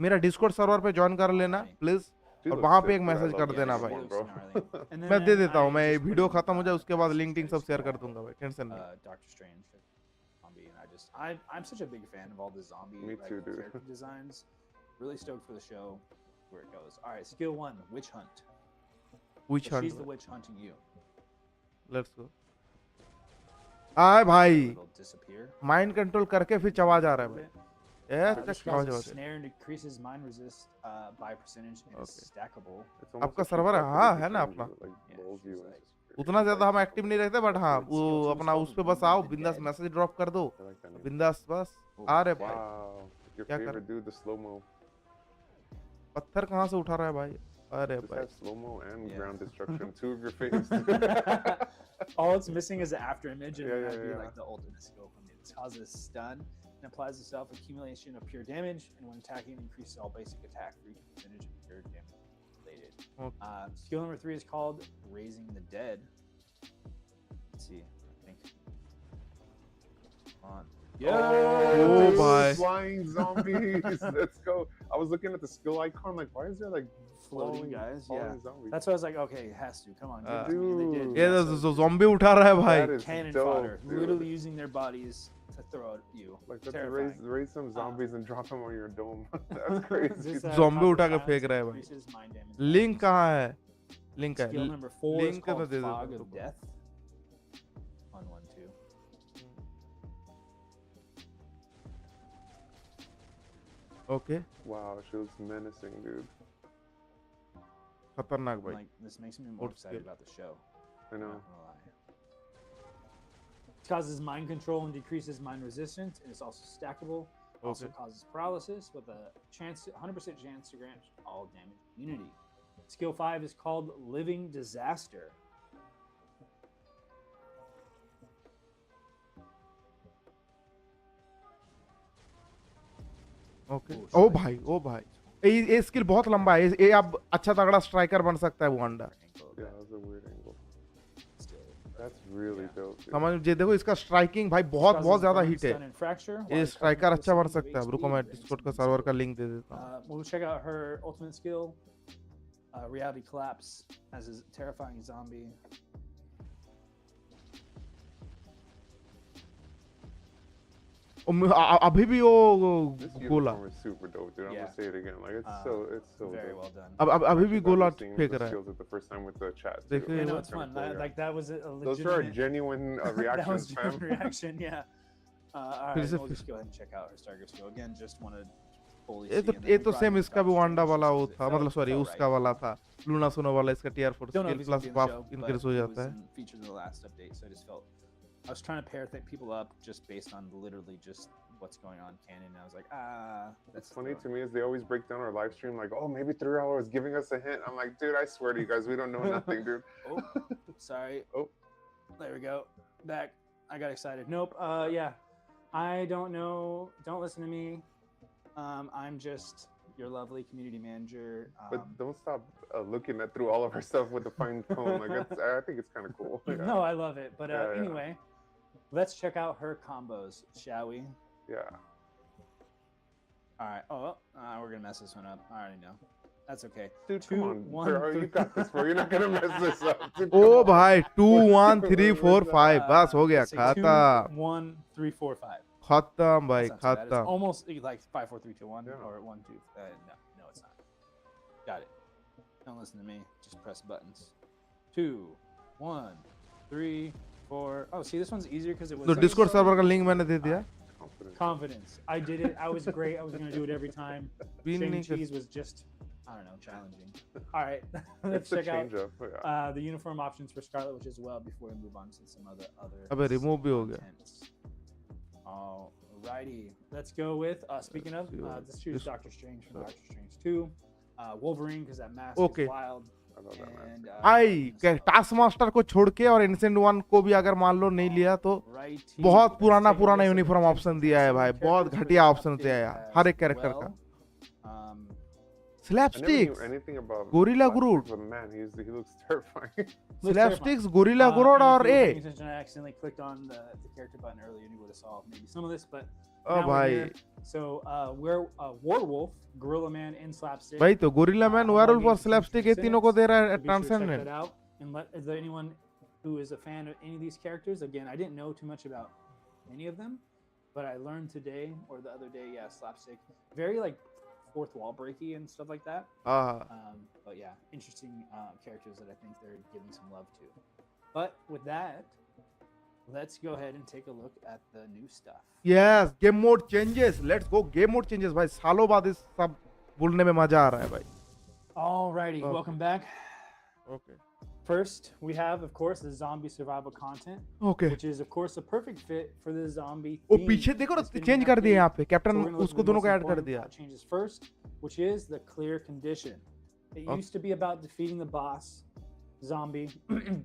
Speaker 1: मेरा डिस्कॉर्ड सर्वर पे ज्वाइन कर लेना प्लीज,
Speaker 3: She
Speaker 1: और
Speaker 3: looks
Speaker 1: वहाँ
Speaker 3: sick,
Speaker 1: पे एक
Speaker 3: dude. I
Speaker 1: मैसेज
Speaker 3: love
Speaker 1: कर
Speaker 3: that
Speaker 1: देना
Speaker 3: game
Speaker 1: भाई।
Speaker 3: more, bro.
Speaker 2: And then
Speaker 1: मैं दे देता हूँ,
Speaker 2: I
Speaker 1: मैं
Speaker 2: just put
Speaker 1: वीडियो
Speaker 2: in,
Speaker 1: खत्म हो जाए उसके बाद
Speaker 2: this
Speaker 1: लिंक टिंक सब
Speaker 2: is
Speaker 1: शेयर कर
Speaker 2: called,
Speaker 1: दूंगा भाई, टेंशन नहीं।
Speaker 2: Doctor Strange zombie, and I'm such a big fan of all the zombie
Speaker 3: Me
Speaker 2: like,
Speaker 3: too, dude.
Speaker 2: character designs. Really stoked for the show where it goes. All right, skill 1, witch hunt.
Speaker 1: Which
Speaker 2: So she's the
Speaker 1: Hunt,
Speaker 2: witch hunting you.
Speaker 1: Let's go. आए भाई,
Speaker 2: It'll disappear.
Speaker 1: Mind control करके फिर चवा जा रहा है भाई। ये
Speaker 2: This
Speaker 1: चक
Speaker 2: causes
Speaker 1: चवा
Speaker 2: a
Speaker 1: जा।
Speaker 2: snare and increases mind resist by percentage and is
Speaker 1: Okay.
Speaker 2: stackable.
Speaker 3: It's almost
Speaker 1: आपका
Speaker 3: like she
Speaker 1: server है?
Speaker 3: fucking
Speaker 1: हाँ,
Speaker 3: with
Speaker 1: है
Speaker 3: you
Speaker 1: ना
Speaker 3: and
Speaker 1: अपना।
Speaker 3: Like
Speaker 2: Yeah,
Speaker 3: lulls
Speaker 2: she's
Speaker 3: you
Speaker 2: like-
Speaker 3: into
Speaker 1: उतना ज्यादा हम एक्टिव नहीं रहते, बट हाँ
Speaker 2: Skill
Speaker 1: वो
Speaker 2: 2 is
Speaker 1: अपना
Speaker 2: called
Speaker 1: उस पे बस
Speaker 2: Room
Speaker 1: आओ,
Speaker 2: of the
Speaker 1: बिंदास
Speaker 2: Dead.
Speaker 1: मैसेज ड्रॉप कर दो,
Speaker 3: I like that name.
Speaker 1: बिंदास बस
Speaker 2: Oh,
Speaker 1: आ रहे भाई।
Speaker 3: Wow. Your
Speaker 1: क्या कर-
Speaker 3: favorite dude, the slow mo.
Speaker 1: पत्थर कहाँ से उठा रहा है भाई? अरे
Speaker 3: Just
Speaker 1: भाई
Speaker 3: have slow mo and
Speaker 2: Yeah.
Speaker 3: ground destruction. Two of your faves.
Speaker 2: All it's missing is the after image, and
Speaker 3: Yeah,
Speaker 2: that'd
Speaker 3: yeah,
Speaker 2: be
Speaker 3: yeah.
Speaker 2: like the ultimate skill from it. It causes stun and applies a self accumulation of pure damage, and when attacking, increases all basic attack for each percentage of pure damage related.
Speaker 1: Okay.
Speaker 2: Skill number 3 is called Raising the Dead. Let's see. I think. Come on.
Speaker 1: Oh,
Speaker 3: dude,
Speaker 1: bye.
Speaker 3: Flying zombies. Let's go. I was looking at the skill icon, like, why is there like
Speaker 2: Floating
Speaker 3: falling-
Speaker 2: guys,
Speaker 3: falling
Speaker 2: yeah.
Speaker 3: zombies?
Speaker 2: That's why I was like, okay, it has to. Come on, give it to me. And they did.
Speaker 1: ये
Speaker 2: Yeah,
Speaker 1: तो
Speaker 2: so
Speaker 1: zombie उठा रहा है भाई।
Speaker 3: That is
Speaker 2: cannon
Speaker 3: dope,
Speaker 2: fodder,
Speaker 3: dude.
Speaker 2: literally using their bodies to throw at you.
Speaker 3: Like, let's
Speaker 2: Terrifying.
Speaker 3: raise some zombies and drop them on your dome. That's crazy.
Speaker 2: This,
Speaker 1: Zombie
Speaker 2: causes
Speaker 1: उठा के
Speaker 2: silence
Speaker 1: फेंक रहा है
Speaker 2: and
Speaker 1: भाई।
Speaker 2: increases mind damage.
Speaker 1: Link कहाँ है? Link है।
Speaker 2: Skill number 4 is
Speaker 1: link तो
Speaker 2: called
Speaker 1: दे देता
Speaker 2: Fog
Speaker 1: हूँ
Speaker 2: of
Speaker 1: तुमको।
Speaker 2: Death. 1, 1, 2.
Speaker 1: Okay
Speaker 3: Wow, she looks menacing, dude.
Speaker 1: खतरनाक भाई
Speaker 2: Like this makes me more
Speaker 1: Sports
Speaker 2: excited
Speaker 1: skill.
Speaker 2: about the show.
Speaker 3: I know.
Speaker 2: Not gonna lie. It causes mind control and decreases mind resistance, and it's also stackable. Also
Speaker 1: Okay.
Speaker 2: causes paralysis with a chance, 100% chance to grant all damage immunity. Skill 5 is called Living Disaster.
Speaker 1: Okay
Speaker 2: Oh,
Speaker 1: oh
Speaker 2: shit.
Speaker 1: भाई ओ भाई ये skill बहुत लंबा है ये अब अच्छा तगड़ा स्ट्राइकर बन सकता है वो अंडा
Speaker 2: Angle of
Speaker 3: Yeah,
Speaker 2: that
Speaker 3: that was a weird angle.
Speaker 2: skill.
Speaker 3: That's really
Speaker 2: Yeah.
Speaker 3: dope, dude.
Speaker 1: समझ जे देखो इसका स्ट्राइकिंग भाई बहुत
Speaker 2: Causes
Speaker 1: बहुत ज्यादा
Speaker 2: burn,
Speaker 1: हिट है
Speaker 2: stun, and fracture, while
Speaker 1: ये
Speaker 2: recovering
Speaker 1: स्ट्राइकर
Speaker 2: a
Speaker 1: अच्छा बन
Speaker 2: percentage of
Speaker 1: सकता है
Speaker 2: HP
Speaker 1: रुको मैं
Speaker 2: and granting
Speaker 1: डिस्कॉर्ड का
Speaker 2: some
Speaker 1: सर्वर का
Speaker 2: skill.
Speaker 1: लिंक दे देता हूँ
Speaker 2: We'll check out her ultimate skill, Reality Collapse, as a terrifying zombie.
Speaker 1: अभी भी वो
Speaker 3: This
Speaker 1: गोला
Speaker 3: uniform is super dope, dude. I'm
Speaker 2: Yeah.
Speaker 3: gonna say it again. Like it's so
Speaker 2: Very
Speaker 3: dope.
Speaker 2: well done.
Speaker 1: अब
Speaker 3: I'm
Speaker 1: अभी भी
Speaker 3: actually glad
Speaker 1: गोला
Speaker 3: we're seeing
Speaker 1: फेंक
Speaker 3: the
Speaker 1: रहा है
Speaker 3: skills like the first time with the chat. Too.
Speaker 1: देखो
Speaker 2: I
Speaker 1: ये
Speaker 2: know
Speaker 1: वो-
Speaker 2: it's
Speaker 3: Kinda
Speaker 2: fun.
Speaker 3: cool, yeah.
Speaker 2: Like that was a
Speaker 3: Those are
Speaker 2: legitimate
Speaker 3: genuine
Speaker 2: that
Speaker 3: reactions,
Speaker 2: was genuine
Speaker 3: fam.
Speaker 2: reaction. Yeah. All
Speaker 1: फिर
Speaker 2: right,
Speaker 1: से
Speaker 2: we'll
Speaker 1: फिर-
Speaker 2: just go ahead and check out her Starger skill again. Just want to fully
Speaker 1: ये
Speaker 2: see.
Speaker 1: तो
Speaker 2: and then
Speaker 1: ये
Speaker 2: we
Speaker 1: तो
Speaker 2: brought
Speaker 1: same
Speaker 2: in
Speaker 1: इसका भी
Speaker 2: Doctor
Speaker 1: Wanda
Speaker 2: Strange
Speaker 1: वाला
Speaker 2: just
Speaker 1: वो
Speaker 2: 'cause it
Speaker 1: था मतलब
Speaker 2: felt-
Speaker 1: सॉरी
Speaker 2: felt
Speaker 1: उसका
Speaker 2: right.
Speaker 1: वाला था लूना सोना वाला इसका TR 4
Speaker 2: Don't know
Speaker 1: skill
Speaker 2: if he's gonna
Speaker 1: plus
Speaker 2: be in the
Speaker 1: buff
Speaker 2: show, but
Speaker 1: increase हो
Speaker 2: he
Speaker 1: जाता
Speaker 2: was
Speaker 1: है
Speaker 2: in- featured in the last update, so I just felt I was trying to pair people up just based on literally just what's going on canon. And I was like, that's
Speaker 3: What's funny to me is they always break down our live stream like, oh, maybe 3 hours giving us a hint. I'm like, dude, I swear to you guys, we don't know nothing, dude.
Speaker 2: Oh, sorry.
Speaker 3: Oh.
Speaker 2: There we go. Back. I got excited. Nope. Yeah. I don't know. Don't listen to me. I'm just your lovely community manager.
Speaker 3: But don't stop looking at through all of our stuff with a fine tone. Like, I think it's kind of cool. Yeah.
Speaker 2: No, I love it. But
Speaker 3: Yeah, yeah.
Speaker 2: anyway, let's check out her combos, shall we?
Speaker 3: Yeah.
Speaker 2: All right. Oh, we're gonna mess this one up. I already know. That's okay.
Speaker 3: Dude,
Speaker 2: 2,
Speaker 3: come on.
Speaker 2: 1,
Speaker 3: Bro, you
Speaker 2: 3.
Speaker 3: got this, bro. You're not going to mess this up. Dude,
Speaker 1: oh
Speaker 3: come on.
Speaker 1: भाई 2 1 3 4 5 बस हो गया
Speaker 2: Let's say 2,
Speaker 1: खत्म
Speaker 2: 1, 3, 4, 5.
Speaker 1: खत्म भाई
Speaker 2: That's not too bad. It's
Speaker 1: खत्म
Speaker 2: almost like 5, 4, 3, 2, 1,
Speaker 3: Yeah.
Speaker 2: or 1, 2. No, it's not. Got it. Don't listen to me. Just press buttons. 2, 1, 3, 4. Oh, see, this one's easier because it was.
Speaker 1: तो
Speaker 2: like
Speaker 1: Discord server का link मैंने दे दिया
Speaker 3: Confidence.
Speaker 2: confidence. I did it. I was great. I was gonna do it every time.
Speaker 1: Win नहीं कर
Speaker 2: Shang-Chi's was just, I don't know, challenging. All right, let's
Speaker 3: It's a
Speaker 2: check out
Speaker 3: change up. Yeah.
Speaker 2: the uniform options for Scarlet Witch as well before we move on to some other.
Speaker 1: अबे remove भी हो गया
Speaker 2: contents. Alrighty, let's go with. Speaking of, let's choose
Speaker 1: This-
Speaker 2: Doctor Strange from Doctor Strange 2. Wolverine because that mask
Speaker 1: Okay.
Speaker 2: is wild.
Speaker 3: I love that, man.
Speaker 2: And
Speaker 1: भाई task master को छोड़ के और innocent 1 को भी अगर मान लो नहीं लिया तो बहुत पुराना पुराना यूनिफॉर्म ऑप्शन दिया है भाई बहुत घटिया ऑप्शन दिया है हर एक कैरेक्टर का
Speaker 3: I never
Speaker 1: स्लैपस्टिक्स
Speaker 3: knew anything about
Speaker 1: Gorilla
Speaker 3: Black
Speaker 1: Groot.
Speaker 3: Panther, but man, he looks terrifying.
Speaker 1: Slapsticks gorilla Grodd और ए
Speaker 2: I accidentally clicked on the character button earlier and you would have saw maybe some of this, but
Speaker 1: O
Speaker 2: now we're
Speaker 1: भाई
Speaker 2: here. So we're Werewolf, Gorilla Man, and Slapstick.
Speaker 1: भाई तो gorilla man werewolf और slapstick ये तीनों को दे रहा है
Speaker 2: So be sure to check
Speaker 1: transcendent
Speaker 2: that out. And is there anyone who is a fan of any of these characters? Again, I didn't know too much about any of them, but I learned today or the other day. Yeah, Slapstick, very like fourth wall breaky and stuff like that.
Speaker 1: हाँ
Speaker 2: But yeah, interesting characters that I think they're giving some love to. But with that, let's go ahead and take a look at the new stuff.
Speaker 1: Yes game mode changes let's go game mode changes भाई सालों बाद इस सब बोलने में मजा आ रहा है भाई
Speaker 2: Alrighty,
Speaker 1: Okay.
Speaker 2: welcome back.
Speaker 1: Okay
Speaker 2: First, we have, of course, the zombie survival content,
Speaker 1: okay
Speaker 2: which is, of course, a perfect fit for the zombie.
Speaker 1: वो
Speaker 2: theme
Speaker 1: पीछे देखो ना
Speaker 2: that's been
Speaker 1: चेंज कर दिया
Speaker 2: updated.
Speaker 1: यहाँ पे
Speaker 2: So
Speaker 1: captain
Speaker 2: we're gonna look at
Speaker 1: उसको
Speaker 2: the
Speaker 1: दोनों
Speaker 2: most
Speaker 1: को ऐड कर
Speaker 2: important,
Speaker 1: दिया
Speaker 2: changes first, which is the clear condition. It
Speaker 1: Okay.
Speaker 2: used to be about defeating the boss zombie,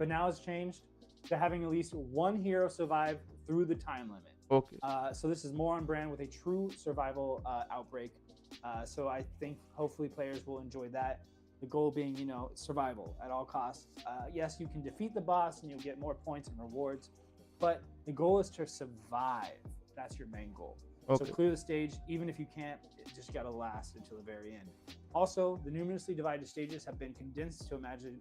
Speaker 2: but now it's changed to having at least one hero survive through the time limit.
Speaker 1: Okay
Speaker 2: So this is more on brand with a true survival outbreak. So I think hopefully players will enjoy that. The goal being, survival at all costs. Yes, you can defeat the boss and you'll get more points and rewards, but the goal is to survive. That's your main goal.
Speaker 1: Okay.
Speaker 2: So clear the stage, even if you can't, it just got to last until the very end. Also, the numerously divided stages have been condensed to imagine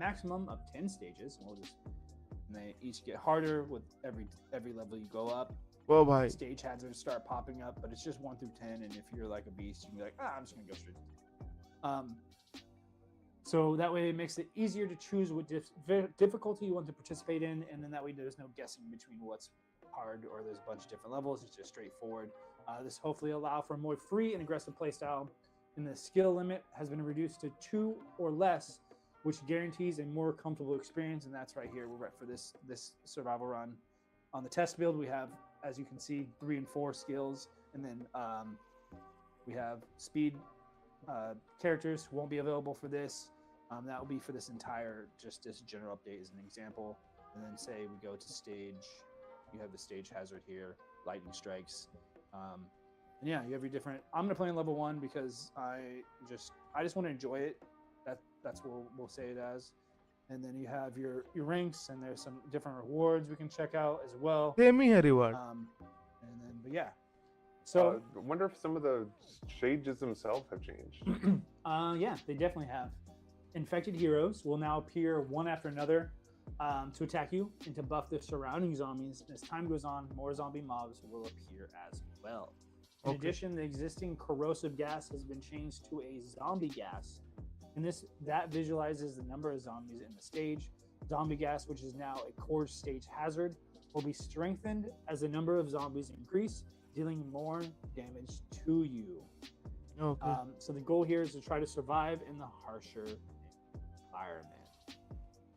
Speaker 2: maximum of 10 stages, and they each get harder with every level you go up.
Speaker 1: ओ भाई
Speaker 2: Stage hazards start popping up, but it's just 1 through 10. And if you're like a beast, you can be like, I'm just gonna go straight. So that way it makes it easier to choose what difficulty you want to participate in, and then that way there's no guessing between what's hard or there's a bunch of different levels. It's just straightforward. This hopefully allow for a more free and aggressive playstyle, and the skill limit has been reduced to 2 or less, which guarantees a more comfortable experience. And that's right here. We're right for this survival run. On the test build, we have, as you can see, 3 and 4 skills, and then we have speed characters who won't be available for this. That will be for this entire, just this general update as an example. And then say we go to stage, you have the stage hazard here, lightning strikes. And yeah, you have your different. I'm gonna play in level 1 because I just want to enjoy it. That's what we'll say it as. And then you have your ranks, and there's some different rewards we can check out as well.
Speaker 1: Same ही है reward.
Speaker 2: And then, but yeah. So
Speaker 3: I wonder if some of the stages themselves have changed.
Speaker 2: yeah, they definitely have. Infected heroes will now appear one after another to attack you and to buff the surrounding zombies. And as time goes on, more zombie mobs will appear as well. In addition, the existing corrosive gas has been changed to a zombie gas. And that visualizes the number of zombies in the stage. Zombie gas, which is now a core stage hazard, will be strengthened as the number of zombies increase, dealing more damage to you.
Speaker 1: Okay.
Speaker 2: So the goal here is to try to survive in the harsher environment.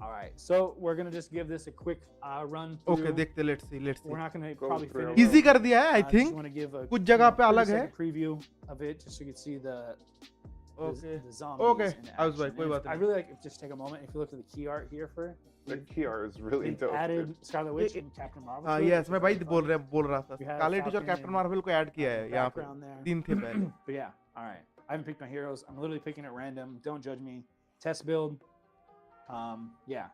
Speaker 2: All right, so we're gonna just give this a quick run through.
Speaker 1: Okay, देखते, let's see.
Speaker 2: We're not gonna probably
Speaker 3: through.
Speaker 2: finish.
Speaker 1: Easy कर दिया है, I
Speaker 2: Just
Speaker 1: think.
Speaker 2: want to give a
Speaker 1: कुछ जगह पे
Speaker 2: 30
Speaker 1: अलग है.
Speaker 2: second preview of it, just so you can see the
Speaker 1: Okay.
Speaker 2: zombies.
Speaker 1: Okay,
Speaker 2: in
Speaker 1: I was
Speaker 2: action.
Speaker 1: right, कोई
Speaker 2: And
Speaker 1: बात
Speaker 2: I
Speaker 1: नहीं.
Speaker 2: really like if just take a moment. If you look at the key art here for
Speaker 3: The key art is really
Speaker 2: they've
Speaker 3: dope.
Speaker 2: added
Speaker 3: dude.
Speaker 2: Scarlet Witch and Captain Marvel.
Speaker 1: हाँ,
Speaker 2: to it,
Speaker 1: yes,
Speaker 2: which
Speaker 1: मैं
Speaker 2: is
Speaker 1: भाई
Speaker 2: really
Speaker 1: बोल रहा था.
Speaker 2: We have
Speaker 1: Scarlet Witch और
Speaker 2: Falcon
Speaker 1: Captain
Speaker 2: and-
Speaker 1: Marvel को add किया है यहाँ पे.
Speaker 2: background there.
Speaker 1: 3 थे पहले.
Speaker 2: But yeah, all right. I haven't picked my heroes. I'm literally picking at random. Don't judge me. Test build. Yeah.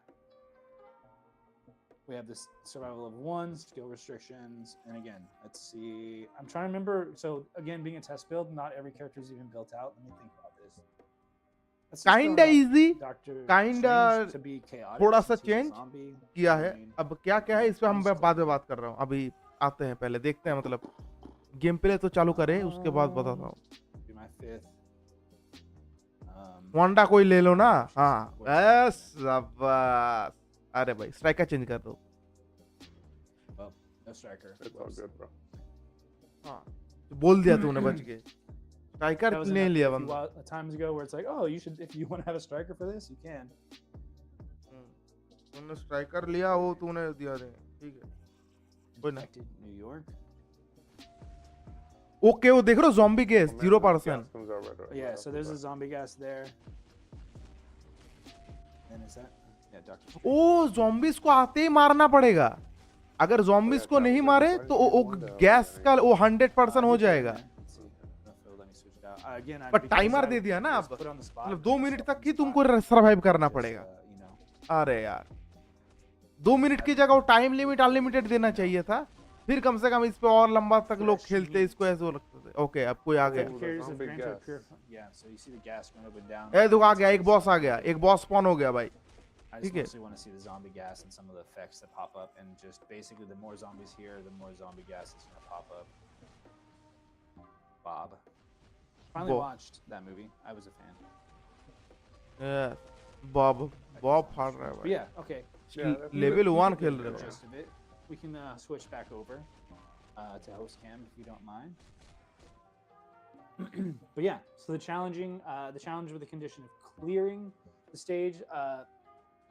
Speaker 2: We have this survival of 1, skill restrictions, and again, let's see. I'm trying to remember. So again, being a test build, not every character is even built out. Let me think about this. Let's just
Speaker 1: Kinda
Speaker 2: throw out
Speaker 1: easy.
Speaker 2: Doctor
Speaker 1: kinda
Speaker 2: Strange to be chaotic
Speaker 1: थोड़ा सा
Speaker 2: since he's a
Speaker 1: change
Speaker 2: zombie.
Speaker 1: किया
Speaker 2: I
Speaker 1: है.
Speaker 2: mean,
Speaker 1: अब क्या क्या है इस पे हम
Speaker 2: Understood.
Speaker 1: बाद में बात कर रहा हूँ. अभी आते हैं, पहले देखते हैं, मतलब गेम प्ले तो चालू करें, उसके बाद बताता हूँ.
Speaker 2: be my 5th.
Speaker 1: वांडा कोई ले लो ना. हाँ, बस शाबाश. अरे भाई स्ट्राइकर चेंज कर दो.
Speaker 2: Well, no striker.
Speaker 3: It's all good, bro.
Speaker 1: हाँ, बोल दिया तूने बच के.
Speaker 2: That
Speaker 1: स्ट्राइकर
Speaker 2: was
Speaker 1: ले
Speaker 2: enough
Speaker 1: लिया
Speaker 2: a few
Speaker 1: बंदा.
Speaker 2: times ago where it's like, oh, you should, if you want to have a striker for this, you can.
Speaker 1: तूने स्ट्राइकर लिया, वो तूने दिया दे. ठीक है. कोई ना.
Speaker 2: Infected New York.
Speaker 1: ओके, वो देख रहे हो zombie case
Speaker 3: Oh, man,
Speaker 1: 0%.
Speaker 3: gas comes out right
Speaker 2: Yeah,
Speaker 3: off
Speaker 2: so
Speaker 3: the
Speaker 2: there's a
Speaker 3: bat.
Speaker 2: zombie gas there. And is that? Yeah, Doctor Strange.
Speaker 1: Oh zombies को आते ही मारना पड़ेगा. अगर zombies को नहीं मारे तो वो गैस का वो 100% हो जाएगा.
Speaker 2: Let's see. Let me switch it out. Again,
Speaker 1: But
Speaker 2: because
Speaker 1: timer
Speaker 2: I
Speaker 1: दे दिया ना
Speaker 2: was
Speaker 1: अब.
Speaker 2: put on the spot,
Speaker 1: मतलब 2 मिनट
Speaker 2: myself
Speaker 1: तक
Speaker 2: on
Speaker 1: ही
Speaker 2: the
Speaker 1: तुमको
Speaker 2: spot,
Speaker 1: सरवाइव करना
Speaker 2: because,
Speaker 1: पड़ेगा.
Speaker 2: you know,
Speaker 1: अरे यार, 2 मिनट की जगह वो टाइम लिमिट अनलिमिटेड देना चाहिए था. फिर कम से कम इस पे और लंबा तक लोग खेलते, इसको ऐसे वो लगता था. ओके, अब कोई आ गया.
Speaker 3: Ooh, the
Speaker 2: carriers of
Speaker 3: zombie
Speaker 2: Grand Tour
Speaker 3: gas.
Speaker 2: Pure- Yeah, so you see the gas going up and down.
Speaker 1: ए देखो आ गया, एक बॉस आ गया, एक बॉस स्पॉन हो गया भाई.
Speaker 2: I just
Speaker 1: ठीक है.
Speaker 2: mostly want to see the zombie gas and some of the effects that pop up, and just basically the more zombies here, the more zombie gas is going to pop up. Bob. Finally
Speaker 1: Bob.
Speaker 2: watched that movie. I was a fan.
Speaker 1: Bob फाड़ रहा है
Speaker 2: But
Speaker 1: भाई.
Speaker 2: yeah, okay.
Speaker 3: Yeah, that-
Speaker 1: level 1
Speaker 2: get
Speaker 1: खेल
Speaker 2: the
Speaker 1: रहे हो.
Speaker 2: gist of it. We can switch back over to host cam if you don't mind. But yeah, so the challenge with the condition of clearing the stage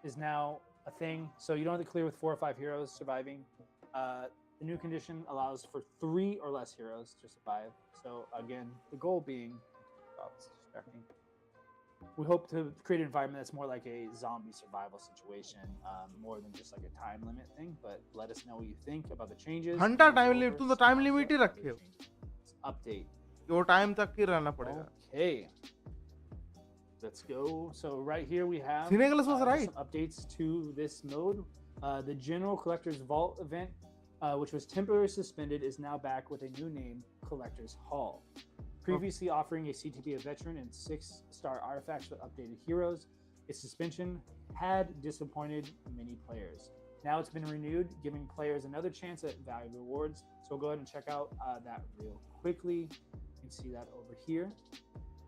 Speaker 2: is now a thing. So you don't have to clear with 4 or 5 heroes surviving. The new condition allows for 3 or less heroes to survive. So again, the goal being, oh, this is distracting. We hope to create an environment that's more like a zombie survival situation, more than just like a time limit thing. But let us know what you think about the changes.
Speaker 1: घंटा
Speaker 2: and we'll
Speaker 1: time
Speaker 2: go
Speaker 1: limit,
Speaker 2: over
Speaker 1: तुम तो
Speaker 2: some
Speaker 1: time
Speaker 2: of the
Speaker 1: limit he
Speaker 2: other
Speaker 1: रखे हो.
Speaker 2: changes. Update.
Speaker 1: वो time तक ही रहना पड़ेगा.
Speaker 2: Okay. Let's go. So right here we have
Speaker 1: Cinegalus was
Speaker 2: just
Speaker 1: right.
Speaker 2: some updates to this mode. The General Collector's Vault event, which was temporarily suspended, is now back with a new name, Collector's Hall. Previously offering a CTP of veteran and 6-star artifacts with updated heroes, its suspension had disappointed many players. Now it's been renewed, giving players another chance at valuable rewards. So we'll go ahead and check out that real quickly. You can see that over here.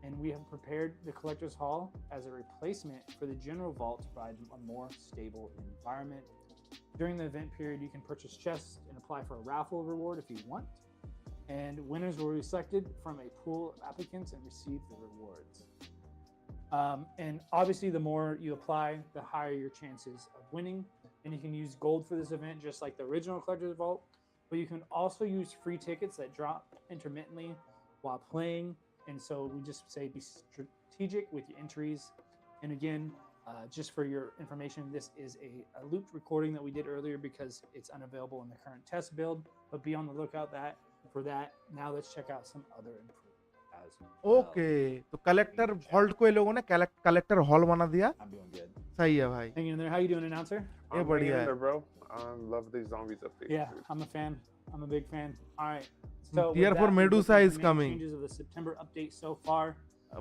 Speaker 2: And we have prepared the Collector's Hall as a replacement for the General Vault to provide a more stable environment. During the event period, you can purchase chests and apply for a raffle reward if you want. And winners will be selected from a pool of applicants and receive the rewards. And obviously, the more you apply, the higher your chances of winning. And you can use gold for this event, just like the original Collector's Vault. But you can also use free tickets that drop intermittently while playing. And so we just say be strategic with your entries. And again, just for your information, this is a looped recording that we did earlier because it's unavailable in the current test build. But be on the lookout for that. Now let's check out some other improvements as well.
Speaker 1: Okay, तो collector vault को ये लोगों ने collector hall बना दिया.
Speaker 2: I'm doing good.
Speaker 1: सही है भाई.
Speaker 2: Hanging in there. How you doing, announcer?
Speaker 1: ये
Speaker 3: I'm
Speaker 1: बढ़िया
Speaker 3: hanging in
Speaker 1: है.
Speaker 3: there, bro. Love these zombies updates.
Speaker 2: Yeah,
Speaker 3: dude.
Speaker 2: I'm a fan. I'm a big fan. All right. So
Speaker 1: Tier
Speaker 2: with
Speaker 1: 4
Speaker 2: that, we looked
Speaker 1: Medusa
Speaker 2: at
Speaker 1: is
Speaker 2: the main
Speaker 1: coming.
Speaker 2: Changes of the September update so far.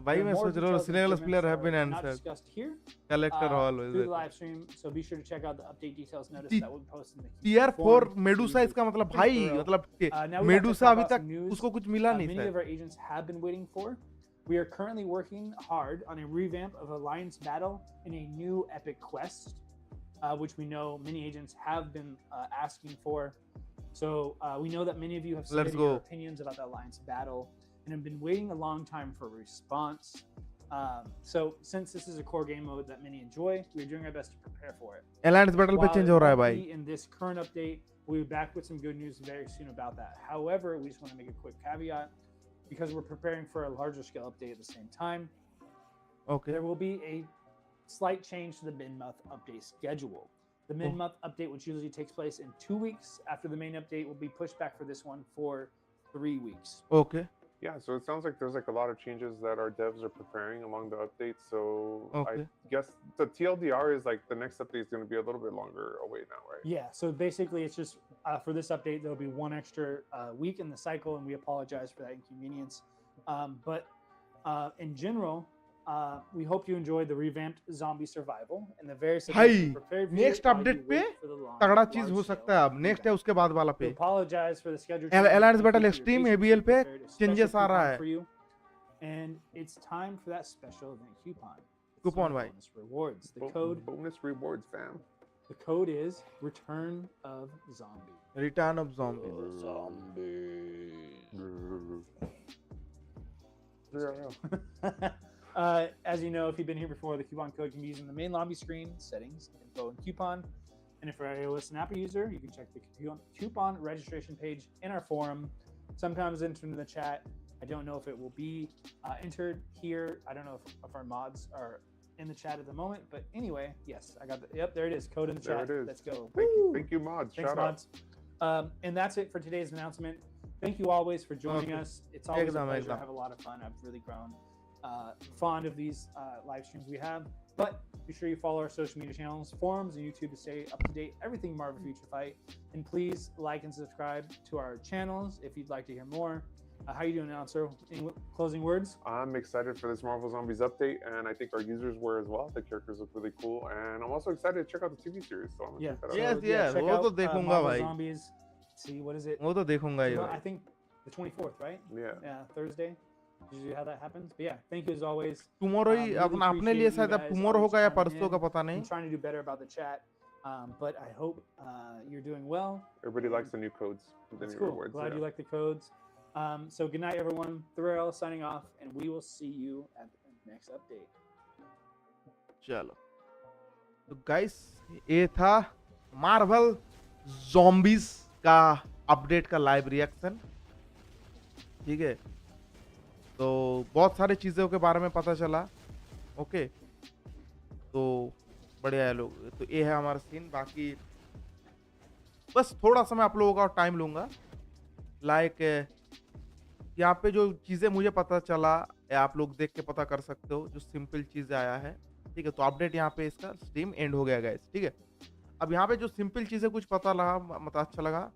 Speaker 1: भाई
Speaker 2: There are
Speaker 1: मैं
Speaker 2: more
Speaker 1: सोच रहा हूँ
Speaker 2: details and
Speaker 1: सिनेगल्स player
Speaker 2: improvements
Speaker 1: have been
Speaker 2: that are not
Speaker 1: answered.
Speaker 2: discussed here
Speaker 1: collector hall
Speaker 2: through
Speaker 1: is
Speaker 2: the
Speaker 1: it.
Speaker 2: live stream. So be sure to check out the update details notice
Speaker 1: T-
Speaker 2: that we'll post in the
Speaker 1: tier 4
Speaker 2: forum.
Speaker 1: Medusa इसका मतलब
Speaker 2: Pretty
Speaker 1: भाई
Speaker 2: thorough.
Speaker 1: मतलब
Speaker 2: Now we have to
Speaker 1: Medusa
Speaker 2: talk
Speaker 1: अभी
Speaker 2: about
Speaker 1: तक
Speaker 2: some news.
Speaker 1: उसको कुछ मिला नहीं
Speaker 2: Many
Speaker 1: sir.
Speaker 2: of our agents have been waiting for. We are currently working hard on a revamp of Alliance Battle in a new epic quest, which we know many agents have been asking for. So we know that many of you have submitted
Speaker 1: go.
Speaker 2: your opinions about the Alliance Battle and have been waiting a long time for a response. So since this is a core game mode that many enjoy, we're doing our best to prepare for it.
Speaker 1: Alliance battle पे
Speaker 2: While
Speaker 1: change
Speaker 2: it
Speaker 1: हो रहा है
Speaker 2: won't
Speaker 1: भाई.
Speaker 2: be in this current update, we'll be back with some good news very soon about that. However, we just want to make a quick caveat because we're preparing for a larger scale update at the same time.
Speaker 1: Okay.
Speaker 2: There will be a slight change to the mid-month update schedule. The mid-month update, which usually takes place in 2 weeks after the main update, will be pushed back for this one for 3 weeks.
Speaker 1: Okay.
Speaker 3: Yeah, so it sounds like there's like a lot of changes that our devs are preparing along the updates. So
Speaker 1: Okay.
Speaker 3: I guess the TLDR is like the next update is going to be a little bit longer away now, right?
Speaker 2: Yeah, so basically it's just for this update, there'll be one extra week in the cycle, and we apologize for that inconvenience. But in general, we hope you enjoyed the revamped zombie survival and the various
Speaker 1: भाई,
Speaker 2: events we prepared for you
Speaker 1: next
Speaker 2: while you
Speaker 1: update पे
Speaker 2: wait for the long,
Speaker 1: तगड़ा चीज हो
Speaker 2: large-scale
Speaker 1: सकता है. अब next है
Speaker 2: revamp.
Speaker 1: उसके बाद वाला
Speaker 2: We
Speaker 1: पे.
Speaker 2: apologize for the schedule.
Speaker 1: Alliance
Speaker 2: changes.
Speaker 1: Battle
Speaker 2: Thank you for your
Speaker 1: Extreme
Speaker 2: patience.
Speaker 1: ABL
Speaker 2: We
Speaker 1: पे
Speaker 2: prepared a special
Speaker 1: changes आ रहा
Speaker 2: coupon
Speaker 1: है.
Speaker 2: for you. And it's time for that special event coupon. With
Speaker 1: Coupon
Speaker 2: some
Speaker 1: भाई.
Speaker 2: bonus rewards.
Speaker 3: Bonus rewards, fam.
Speaker 2: The code is Return of Zombie.
Speaker 1: Return of zombie.
Speaker 2: As you know, if you've been here before, the coupon code can be used in the main lobby screen, settings, info, and coupon. And if you're an iOS and Apple user, you can check the coupon registration page in our forum. Sometimes enter in the chat. I don't know if it will be entered here. I don't know if our mods are in the chat at the moment, but anyway, yes, I got the, yep, there it is, code in the
Speaker 3: There
Speaker 2: chat.
Speaker 3: it is.
Speaker 2: Let's go.
Speaker 3: Thank you, mods.
Speaker 2: Thanks,
Speaker 3: Shout out.
Speaker 2: mods. And that's it for today's announcement. Thank you always for joining
Speaker 1: Okay.
Speaker 2: us. It's always a
Speaker 1: Ekdam,
Speaker 2: pleasure. I
Speaker 1: ekdam.
Speaker 2: have a lot of fun. I've really grown fond of these live streams we have. But be sure you follow our social media channels, forums, and YouTube to stay up to date. Everything Marvel Future Fight. And please like and subscribe to our channels if you'd like to hear more. How you doing, announcer? Any closing words?
Speaker 3: I'm excited for this Marvel Zombies update, and I think our users were as well. The characters look really cool, and I'm also excited to check out the TV series. So I'm gonna
Speaker 2: Yeah.
Speaker 3: check that out.
Speaker 1: Yes,
Speaker 2: So,
Speaker 1: yes,
Speaker 2: check
Speaker 1: वो
Speaker 2: out,
Speaker 1: तो देखूंगा
Speaker 2: Marvel
Speaker 1: भाई.
Speaker 2: Zombies. See, what is it?
Speaker 1: वो तो देखूंगा ही
Speaker 2: Well,
Speaker 1: भाई.
Speaker 2: I think the 24th, right?
Speaker 3: Yeah.
Speaker 2: Yeah, Thursday. Usually how that happens. But yeah, thank you as always.
Speaker 1: Tomorrow he
Speaker 2: really
Speaker 1: अपना अपने
Speaker 2: appreciate
Speaker 1: लिए
Speaker 2: you
Speaker 1: शायद अब
Speaker 2: guys
Speaker 1: टुमारो
Speaker 2: always
Speaker 1: होगा या
Speaker 2: chiming
Speaker 1: परसों
Speaker 2: in.
Speaker 1: का पता
Speaker 2: I'm
Speaker 1: नहीं.
Speaker 2: trying to do better about the chat, but I hope you're doing well.
Speaker 3: Everybody likes the new codes, the
Speaker 2: That's
Speaker 3: new
Speaker 2: cool.
Speaker 3: rewards.
Speaker 2: Glad
Speaker 3: yeah.
Speaker 2: you like the codes. So good night, everyone. Thrill signing off, and we will see you at the next update.
Speaker 1: चलो तो guys ये था Marvel zombies का update का live reaction. ठीक है, तो बहुत सारी चीज़ों के बारे में पता चला. ओके, तो बढ़िया है लोग. तो ये है हमारा सीन. बाकी बस थोड़ा सा मैं आप लोगों का टाइम लूँगा. लाइक यहाँ पे जो चीज़ें मुझे पता चला या आप लोग देख के पता कर सकते हो, जो सिंपल चीज़ आया है. ठीक है, तो अपडेट यहाँ पे इसका स्ट्रीम एंड हो गया गाइस. ठीक है, अब यहाँ पे जो सिंपल चीज़ें कुछ पता लगा, मतलब अच्छा लगा.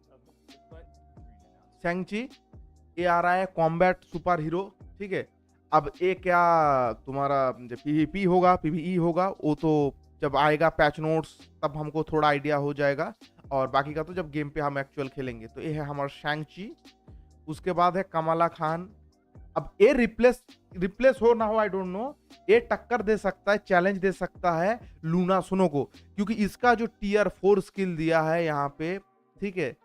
Speaker 1: शैंग-ची ये आ रहा है कॉम्बैट सुपर हीरो. ठीक है, अब ये क्या तुम्हारा जो पीवीपी होगा, पीवीई होगा, वो तो जब आएगा पैच नोट्स तब हमको थोड़ा आइडिया हो जाएगा. और बाकी का तो जब गेम पे हम एक्चुअल खेलेंगे. तो ये है हमारा शैंग-ची. उसके बाद है कमला खान. अब ये रिप्लेस हो ना हो आई डोंट नो, ये टक्कर दे सकता है, चैलेंज दे सकता है लूना सुनो को, क्योंकि इसका जो टियर 4 स्किल दिया है यहाँ पे, ठीक है,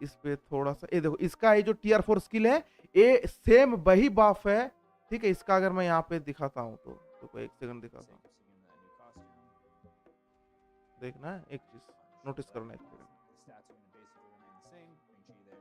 Speaker 1: इस पे थोड़ा सा ये देखो, इसका ये जो टियर 4 स्किल है ये सेम वही बफ है, ठीक है। इसका अगर मैं यहाँ पे दिखाता हूँ तो एक सेकंड दिखाता हूँ, देखना है एक चीज नोटिस करना है एक सेकंड।